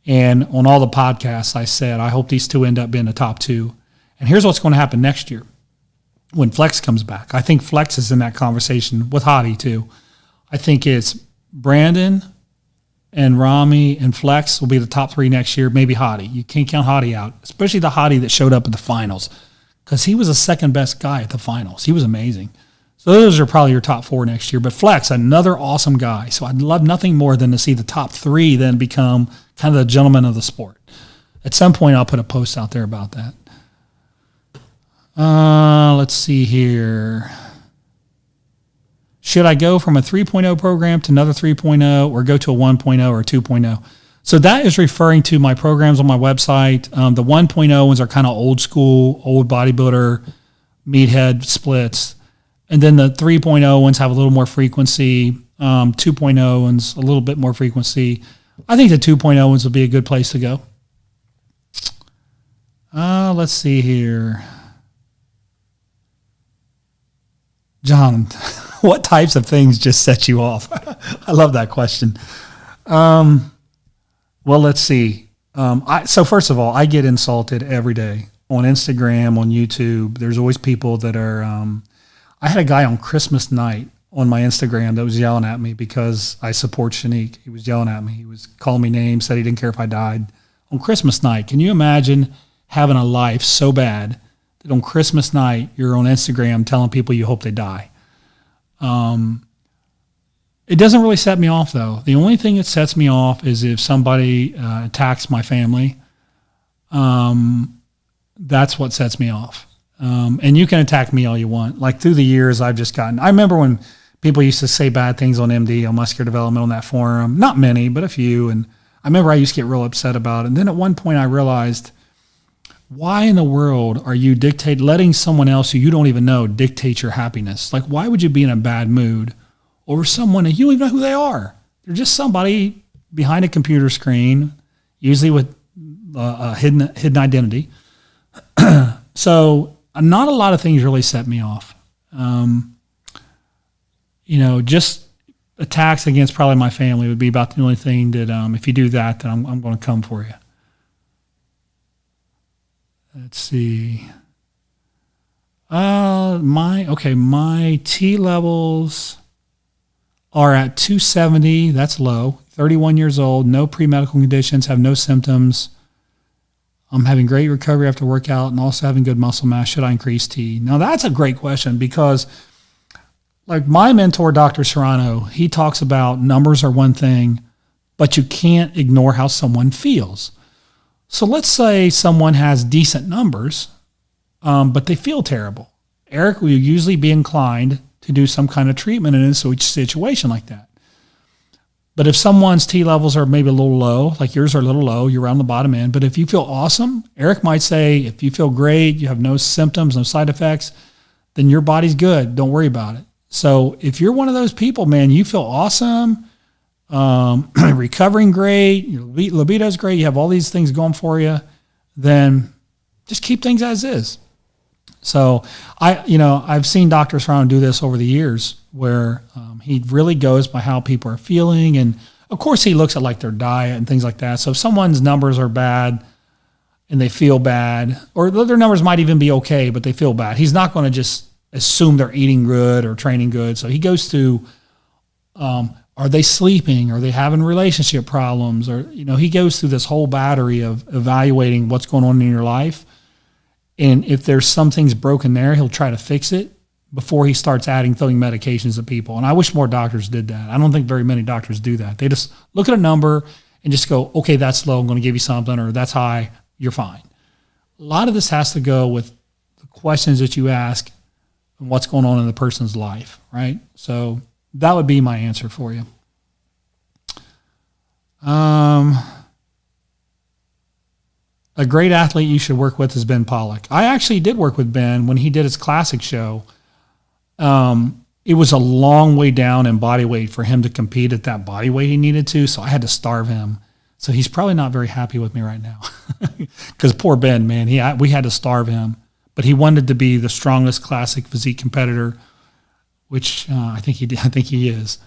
And on all the podcasts, I said, I hope these two end up being the top two. And here's what's going to happen next year when Flex comes back. I think Flex is in that conversation with Hottie too. I think it's Brandon and Rami and Flex will be the top three next year, maybe Hottie. You can't count Hottie out, especially the Hottie that showed up at the finals, because he was the second best guy at the finals. He was amazing. So those are probably your top four next year. But Flex, another awesome guy. So I'd love nothing more than to see the top three then become kind of the gentleman of the sport. At some point, I'll put a post out there about that. Let's see here. Should I go from a 3.0 program to another 3.0 or go to a 1.0 or a 2.0? So that is referring to my programs on my website. The 1.0 ones are kind of old school, old bodybuilder, meathead splits. And then the 3.0 ones have a little more frequency. 2.0 ones, a little bit more frequency. I think the 2.0 ones would be a good place to go. Let's see here. John, what types of things just set you off? I love that question. Well, let's see. So first of all, I get insulted every day on Instagram, on YouTube. There's always people that are, I had a guy on Christmas night on my Instagram that was yelling at me because I support Shanique. He was yelling at me. He was calling me names, said he didn't care if I died on Christmas night. Can you imagine having a life so bad that on Christmas night you're on Instagram telling people you hope they die? It doesn't really set me off, though. The only thing that sets me off is if somebody attacks my family. That's what sets me off. And you can attack me all you want. Like through the years, I've just gotten, I remember when people used to say bad things on MD, on muscular development, on that forum, not many, but a few. And I remember I used to get real upset about it. And then at one point I realized, why in the world are you letting someone else who you don't even know dictate your happiness? Like, why would you be in a bad mood over someone that you don't even know who they are? They're just somebody behind a computer screen, usually with a hidden identity. So not a lot of things really set me off. Just attacks against probably my family would be about the only thing that if you do that, then I'm going to come for you. Let's see. My T levels are at 270. That's low. 31 years old, no pre-medical conditions, have no symptoms. I'm having great recovery after workout and also having good muscle mass. Should I increase T? Now, that's a great question because, like my mentor, Dr. Serrano, he talks about numbers are one thing, but you can't ignore how someone feels. So let's say someone has decent numbers, but they feel terrible. Eric will usually be inclined to do some kind of treatment in a situation like that. But if someone's T levels are maybe a little low, like yours are a little low, you're around the bottom end. But if you feel awesome, Eric might say, if you feel great, you have no symptoms, no side effects, then your body's good. Don't worry about it. So if you're one of those people, man, you feel awesome, recovering great, your libido's great, you have all these things going for you, then just keep things as is. So I've seen Dr. Serrano do this over the years where he really goes by how people are feeling. And of course he looks at like their diet and things like that. So if someone's numbers are bad and they feel bad, or their numbers might even be okay, but they feel bad, he's not going to just assume they're eating good or training good. So he goes to, are they sleeping? Are they having relationship problems? Or, he goes through this whole battery of evaluating what's going on in your life. And if there's some things broken there, he'll try to fix it before he starts throwing medications at people. And I wish more doctors did that. I don't think very many doctors do that. They just look at a number and just go, okay, that's low, I'm going to give you something, or that's high, you're fine. A lot of this has to go with the questions that you ask and what's going on in the person's life, right? So that would be my answer for you. A great athlete you should work with is Ben Pollack. I actually did work with Ben when he did his classic show. It was a long way down in body weight for him to compete at that body weight he needed to, so I had to starve him. So he's probably not very happy with me right now because poor Ben, man, we had to starve him. But he wanted to be the strongest classic physique competitor, which I think he is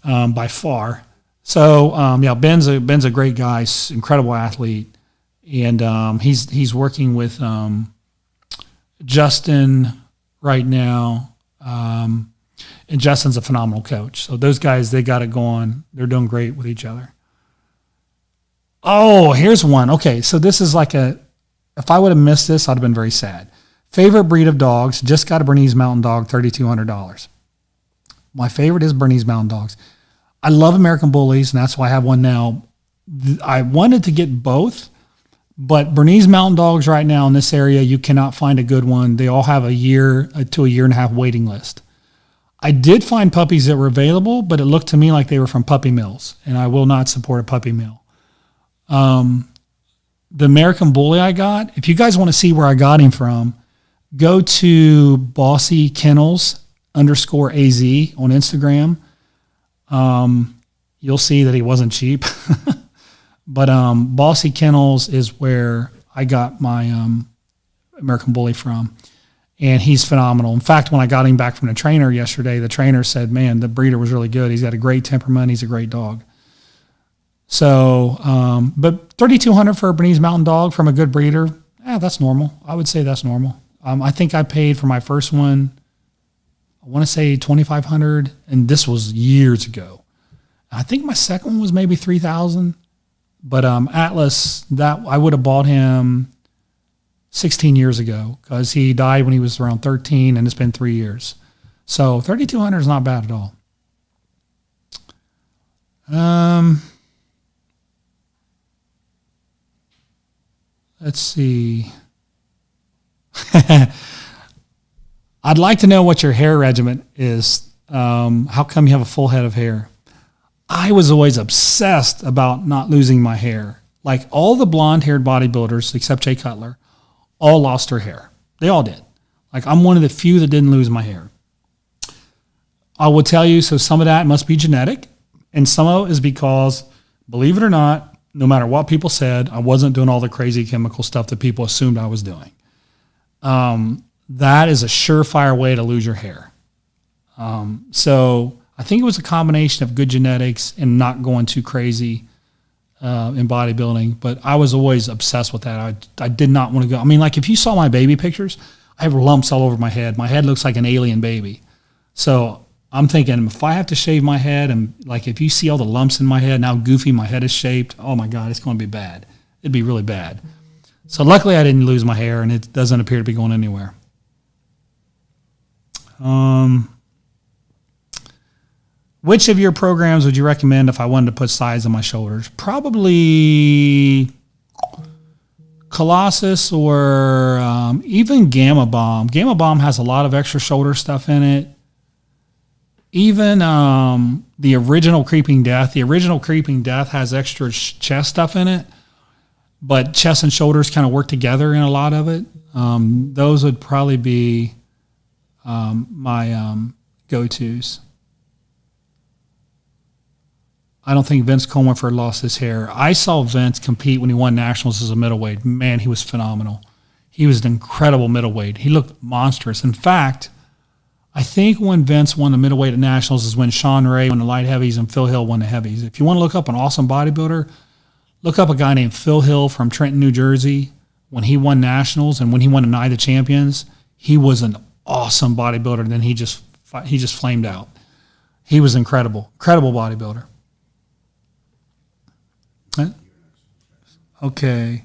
by far. So Ben's a great guy, incredible athlete, and he's working with Justin right now, and Justin's a phenomenal coach. So those guys, they got it going. They're doing great with each other. Oh, here's one. Okay, so this is like if I would have missed this, I'd have been very sad. Favorite breed of dogs, just got a Bernese Mountain Dog, $3,200. My favorite is Bernese Mountain Dogs. I love American Bullies, and that's why I have one now. I wanted to get both, but Bernese Mountain Dogs right now in this area, you cannot find a good one. They all have a year to a year and a half waiting list. I did find puppies that were available, but it looked to me like they were from puppy mills, and I will not support a puppy mill. The American Bully I got, if you guys want to see where I got him from, go to Bossy Kennels _AZ on Instagram. You'll see that he wasn't cheap, but Bossy Kennels is where I got my American Bully from, and he's phenomenal. In fact, when I got him back from the trainer yesterday, the trainer said, man, the breeder was really good. He's got a great temperament. He's a great dog. So, but $3,200 for a Bernese Mountain Dog from a good breeder, that's normal. I would say that's normal. I think I paid for my first one, I want to say $2,500, and this was years ago. I think my second one was maybe $3,000, but Atlas, that I would have bought him 16 years ago because he died when he was around 13, and it's been 3 years. So $3,200 is not bad at all. Let's see. I'd like to know what your hair regimen is. How come you have a full head of hair? I was always obsessed about not losing my hair. Like all the blonde-haired bodybuilders, except Jay Cutler, all lost their hair. They all did. Like I'm one of the few that didn't lose my hair. I will tell you, so some of that must be genetic, and some of it is because, believe it or not, no matter what people said, I wasn't doing all the crazy chemical stuff that people assumed I was doing. That is a surefire way to lose your hair. So I think it was a combination of good genetics and not going too crazy in bodybuilding, but I was always obsessed with that. I did not want to go. I mean, like if you saw my baby pictures, I have lumps all over my head. My head looks like an alien baby. So I'm thinking if I have to shave my head, and like if you see all the lumps in my head and how goofy my head is shaped, oh my God, it's going to be bad. It'd be really bad. So luckily I didn't lose my hair, and it doesn't appear to be going anywhere. Which of your programs would you recommend if I wanted to put size on my shoulders? Probably Colossus or even Gamma Bomb. Gamma Bomb has a lot of extra shoulder stuff in it. Even the original Creeping Death. The original Creeping Death has extra chest stuff in it, but chest and shoulders kind of work together in a lot of it. Those would probably be my go-tos. I don't think Vince Comerford lost his hair. I saw Vince compete when he won nationals as a middleweight. Man, he was phenomenal. He was an incredible middleweight. He looked monstrous. In fact, I think when Vince won the middleweight at nationals is when Sean Ray won the light heavies and Phil Hill won the heavies. If you want to look up an awesome bodybuilder, look up a guy named Phil Hill from Trenton, New Jersey. When he won nationals and when he won the Night of the Champions, he was an awesome bodybuilder. And then he just flamed out. He was incredible bodybuilder. Okay.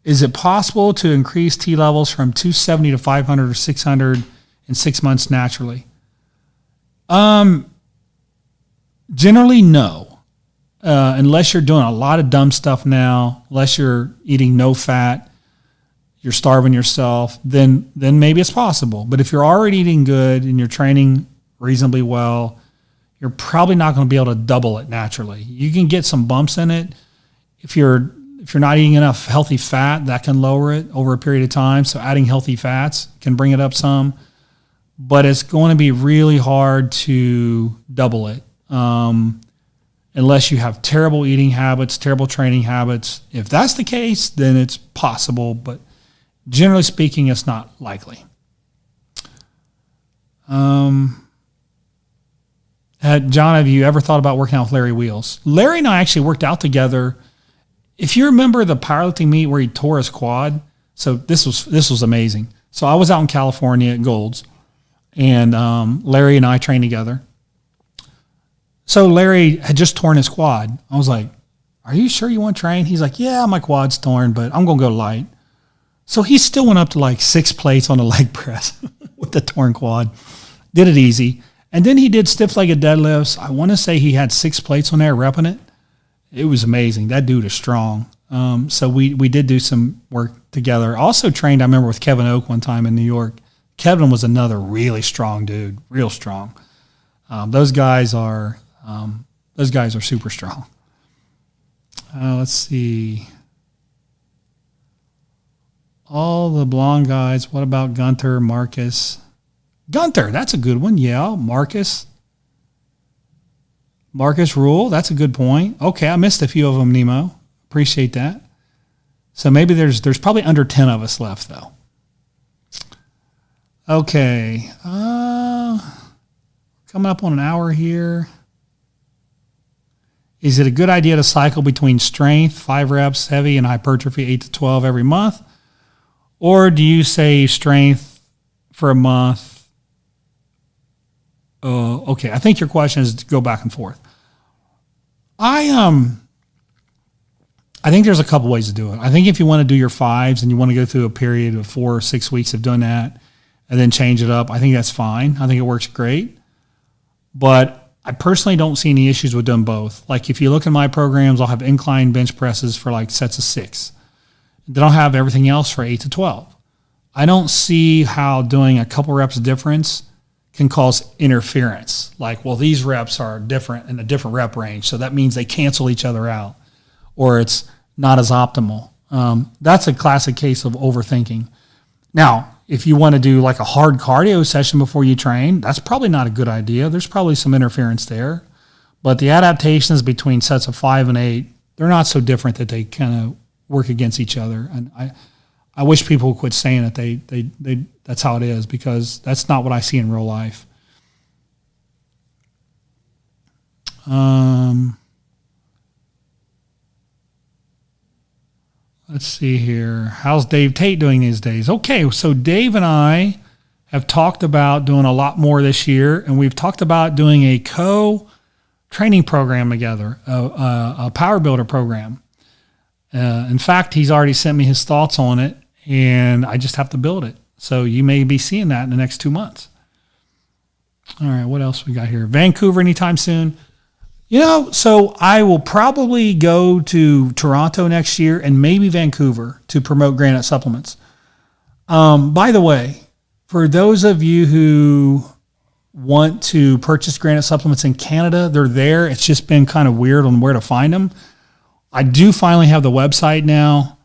Is it possible to increase T levels from 270 to 500 or 600 in 6 months naturally? Generally, no. Unless you're doing a lot of dumb stuff now, unless you're eating no fat, you're starving yourself, then maybe it's possible. But if you're already eating good and you're training reasonably well, you're probably not going to be able to double it naturally. You can get some bumps in it. If you're not eating enough healthy fat, that can lower it over a period of time. So adding healthy fats can bring it up some, but it's going to be really hard to double it unless you have terrible eating habits, terrible training habits. If that's the case, then it's possible, but generally speaking, it's not likely. John, have you ever thought about working out with Larry Wheels? Larry and I actually worked out together. If you remember the powerlifting meet where he tore his quad, so this was amazing. So I was out in California at Gold's, and Larry and I trained together. So Larry had just torn his quad. I was like, "Are you sure you want to train?" He's like, "Yeah, my quad's torn, but I'm going to go light." So he still went up to like 6 plates on a leg press with the torn quad. Did it easy. And then he did stiff-legged deadlifts. I want to say he had 6 plates on there, repping it. It was amazing. That dude is strong. So we did do some work together. Also trained, I remember, with Kevin Oak one time in New York. Kevin was another really strong dude, real strong. Those guys are super strong. Let's see. All the blonde guys. What about Gunter, Marcus? Gunter, that's a good one. Yeah, Marcus Rule, that's a good point. Okay, I missed a few of them, Nemo. Appreciate that. So maybe there's probably under 10 of us left, though. Okay. Coming up on an hour here. Is it a good idea to cycle between strength, 5 reps, heavy, and hypertrophy, 8 to 12 every month? Or do you say strength for a month? Okay, I think your question is to go back and forth. I think there's a couple ways to do it. I think if you want to do your 5s and you want to go through a period of 4 or 6 weeks of doing that and then change it up, I think that's fine. I think it works great. But I personally don't see any issues with doing both. Like if you look at my programs, I'll have incline bench presses for like sets of 6. Then I'll have everything else for 8 to 12. I don't see how doing a couple reps difference can cause interference. Like, well, these reps are different in a different rep range, so that means they cancel each other out, or it's not as optimal. That's a classic case of overthinking. Now, if you want to do like a hard cardio session before you train, that's probably not a good idea. There's probably some interference there. But the adaptations between sets of 5 and 8, they're not so different that they kind of work against each other. And I wish people would quit saying that they that's how it is, because that's not what I see in real life. Let's see here. How's Dave Tate doing these days? Okay, so Dave and I have talked about doing a lot more this year, and we've talked about doing a co-training program together, a power builder program. In fact, he's already sent me his thoughts on it, and I just have to build it. So you may be seeing that in the next 2 months. All right, what else we got here? Vancouver anytime soon? So I will probably go to Toronto next year and maybe Vancouver to promote Granite supplements. By the way, for those of you who want to purchase Granite supplements in Canada, they're there. It's just been kind of weird on where to find them. I do finally have the website now.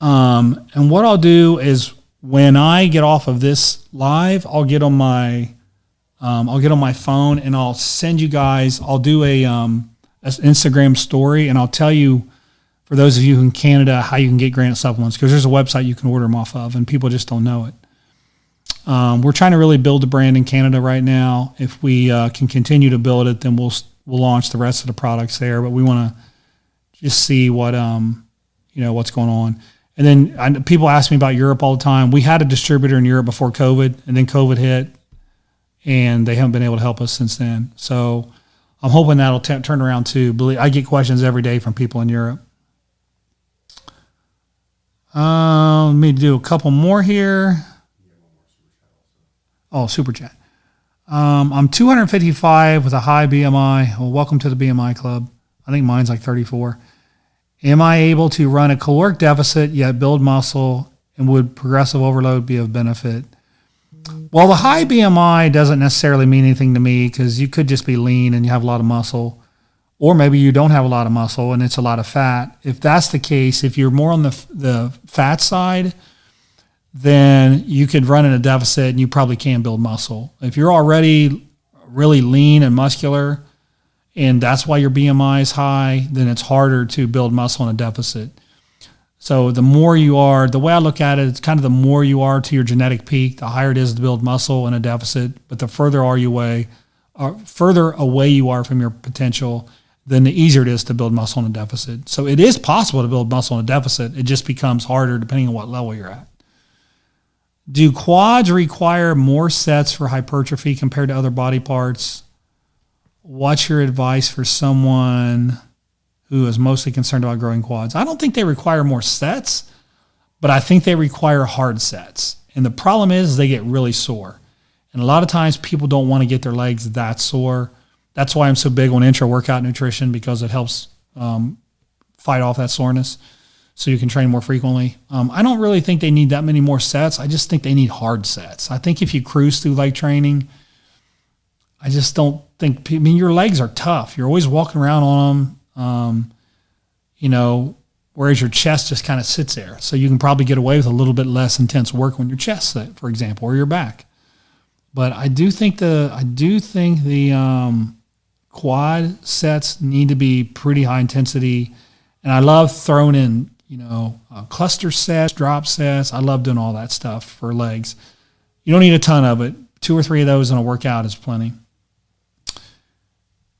And what I'll do is when I get off of this live, I'll get on my phone and I'll send you guys, I'll do an Instagram story, and I'll tell you, for those of you in Canada, how you can get Granite supplements, because there's a website you can order them off of and people just don't know it. We're trying to really build a brand in Canada right now. If we can continue to build it, then we'll launch the rest of the products there, but we want to just see what, what's going on. And then people ask me about Europe all the time. We had a distributor in Europe before COVID, and then COVID hit, and they haven't been able to help us since then. So I'm hoping that'll turn around too. I get questions every day from people in Europe. Let me do a couple more here. Oh, super chat. I'm 255 with a high BMI. Well, welcome to the BMI club. I think mine's like 34. Am I able to run a caloric deficit yet build muscle, and would progressive overload be of benefit? Well, the high BMI doesn't necessarily mean anything to me, because you could just be lean and you have a lot of muscle, or maybe you don't have a lot of muscle and it's a lot of fat. If that's the case, if you're more on the fat side, then you could run in a deficit and you probably can build muscle. If you're already really lean and muscular, and that's why your BMI is high, then it's harder to build muscle in a deficit. So the more you are, the way I look at it, it's kind of the more you are to your genetic peak, the higher it is to build muscle in a deficit, but the further are you away further away you are from your potential, then the easier it is to build muscle in a deficit. So it is possible to build muscle in a deficit. It just becomes harder depending on what level you're at. Do quads require more sets for hypertrophy compared to other body parts? What's your advice for someone who is mostly concerned about growing quads? I don't think they require more sets, but I think they require hard sets. And the problem is they get really sore. And a lot of times people don't want to get their legs that sore. That's why I'm so big on intra-workout nutrition, because it helps fight off that soreness so you can train more frequently. I don't really think they need that many more sets. I just think they need hard sets. I think if you cruise through leg training, I just don't think, I mean, your legs are tough. You're always walking around on them, whereas your chest just kind of sits there. So you can probably get away with a little bit less intense work on your chest, for example, or your back. But I do think the quad sets need to be pretty high intensity. And I love throwing in, cluster sets, drop sets. I love doing all that stuff for legs. You don't need a ton of it. 2 or 3 of those in a workout is plenty.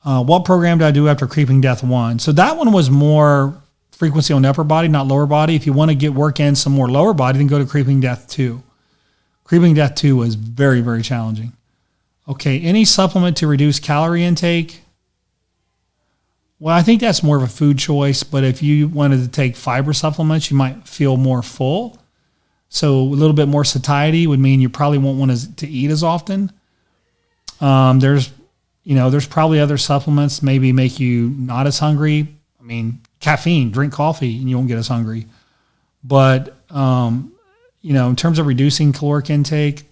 What program did I do after Creeping Death 1? So that one was more frequency on upper body, not lower body. If you want to get work in some more lower body, then go to Creeping Death 2. Creeping Death 2 was very, very challenging. Okay, any supplement to reduce calorie intake? Well, I think that's more of a food choice, but if you wanted to take fiber supplements, you might feel more full. So a little bit more satiety would mean you probably won't want to eat as often. There's probably other supplements maybe make you not as hungry. I mean, caffeine, drink coffee, and you won't get as hungry. But, in terms of reducing caloric intake,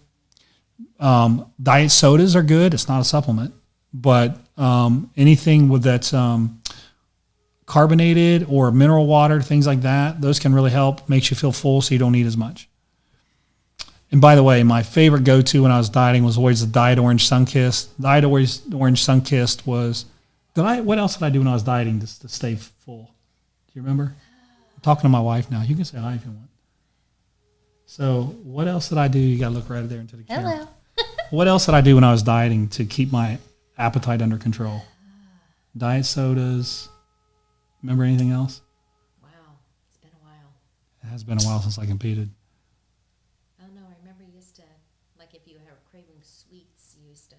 diet sodas are good. It's not a supplement. But anything that's carbonated or mineral water, things like that, those can really help. Makes you feel full so you don't eat as much. And by the way, my favorite go-to when I was dieting was always the Diet Orange Sunkist. Diet Orange Sunkist was, what else did I do when I was dieting to stay full? Do you remember? I'm talking to my wife now. You can say hi if you want. So what else did I do? You got to look right there into the camera. Hello. What else did I do when I was dieting to keep my appetite under control? Diet sodas. Remember anything else? Wow, it's been a while. It has been a while since I competed. I don't know. I remember you used to, like if you were craving sweets, you used to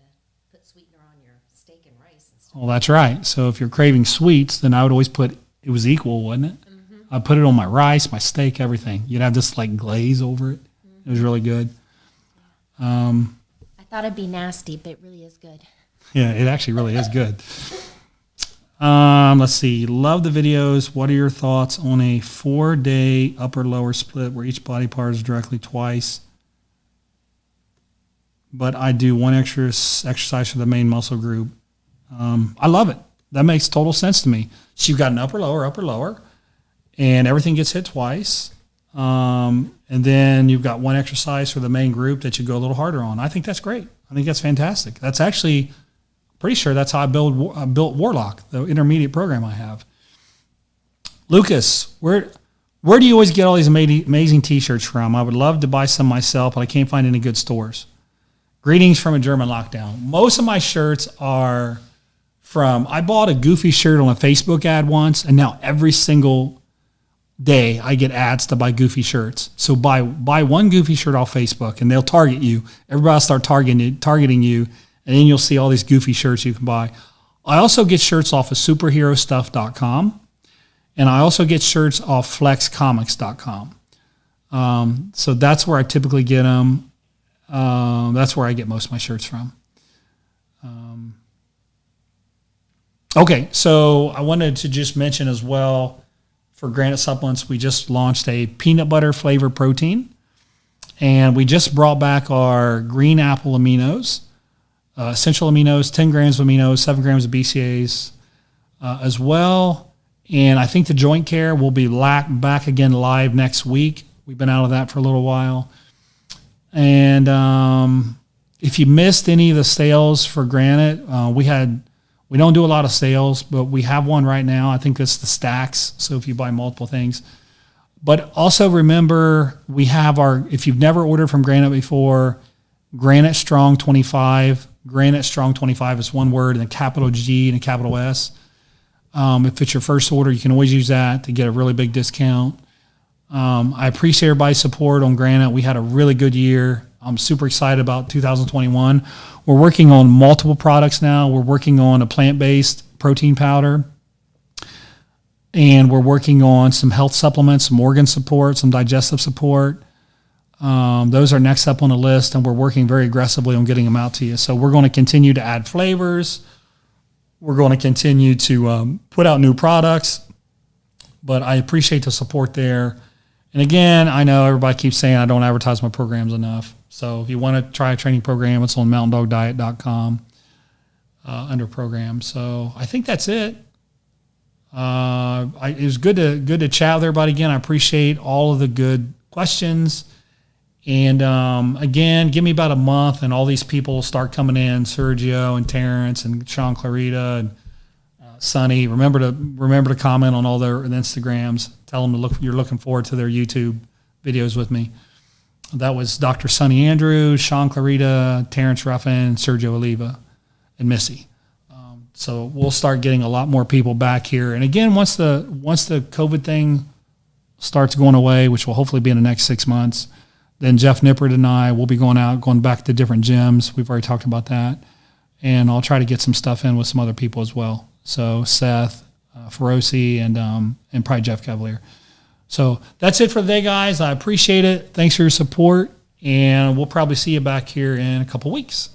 put sweetener on your steak and rice and stuff. Well, that's right. So if you're craving sweets, then I would always put, it was equal, wasn't it? Mm-hmm. I put it on my rice, my steak, everything. You'd have this like glaze over it. Mm-hmm. It was really good. I thought it'd be nasty, but it really is good. Yeah, it actually really is good. Let's see. Love the videos. What are your thoughts on a 4-day upper-lower split where each body part is directly twice, but I do one extra exercise for the main muscle group? I love it. That makes total sense to me. So you've got an upper-lower, and everything gets hit twice. And then you've got one exercise for the main group that you go a little harder on. I think that's great. I think that's fantastic. That's actually pretty sure that's how I built Warlock, the intermediate program I have. Lucas, where do you always get all these amazing T-shirts from? I would love to buy some myself, but I can't find any good stores. Greetings from a German lockdown. Most of my shirts are from, I bought a Goofy shirt on a Facebook ad once, and now every single day I get ads to buy Goofy shirts. So buy one Goofy shirt off Facebook, and they'll target you. Everybody will start targeting you, and then you'll see all these Goofy shirts you can buy. I also get shirts off of superherostuff.com, and I also get shirts off flexcomics.com. So that's where I typically get them. That's where I get most of my shirts from. Okay, so I wanted to just mention as well, for Granite Supplements, we just launched a peanut butter flavored protein, and we just brought back our green apple aminos, essential aminos, 10 grams of aminos, 7 grams of BCAAs as well. And I think the joint care will be back again live next week. We've been out of that for a little while. And if you missed any of the sales for Granite, we don't do a lot of sales, but we have one right now. I think it's the stacks. So if you buy multiple things, but also remember we have if you've never ordered from Granite before, Granite Strong 25 Granite Strong 25 is one word, and a capital G and a capital S. If it's your first order, you can always use that to get a really big discount. I appreciate everybody's support on Granite. We had a really good year. I'm super excited about 2021. We're working on multiple products now. We're working on a plant-based protein powder, and we're working on some health supplements, some organ support, some digestive support. Those are next up on the list, and we're working very aggressively on getting them out to you. So we're going to continue to add flavors. We're going to continue to put out new products, but I appreciate the support there. And again, I know everybody keeps saying I don't advertise my programs enough. So if you want to try a training program, it's on mountaindogdiet.com under programs. So I think that's it. It was good to chat with everybody again. I appreciate all of the good questions. And again, give me about a month, and all these people will start coming in: Sergio and Terrence and Sean Clarita and Sonny. Remember to comment on all their Instagrams. Tell them to look. You're looking forward to their YouTube videos with me. That was Dr. Sonny Andrews, Sean Clarita, Terrence Ruffin, Sergio Oliva, and Missy. So we'll start getting a lot more people back here. And again, once the COVID thing starts going away, which will hopefully be in the next 6 months, then Jeff Nippert and I will be going back to different gyms. We've already talked about that. And I'll try to get some stuff in with some other people as well. So Seth, Feroci, and probably Jeff Cavalier. So that's it for the day, guys. I appreciate it. Thanks for your support. And we'll probably see you back here in a couple weeks.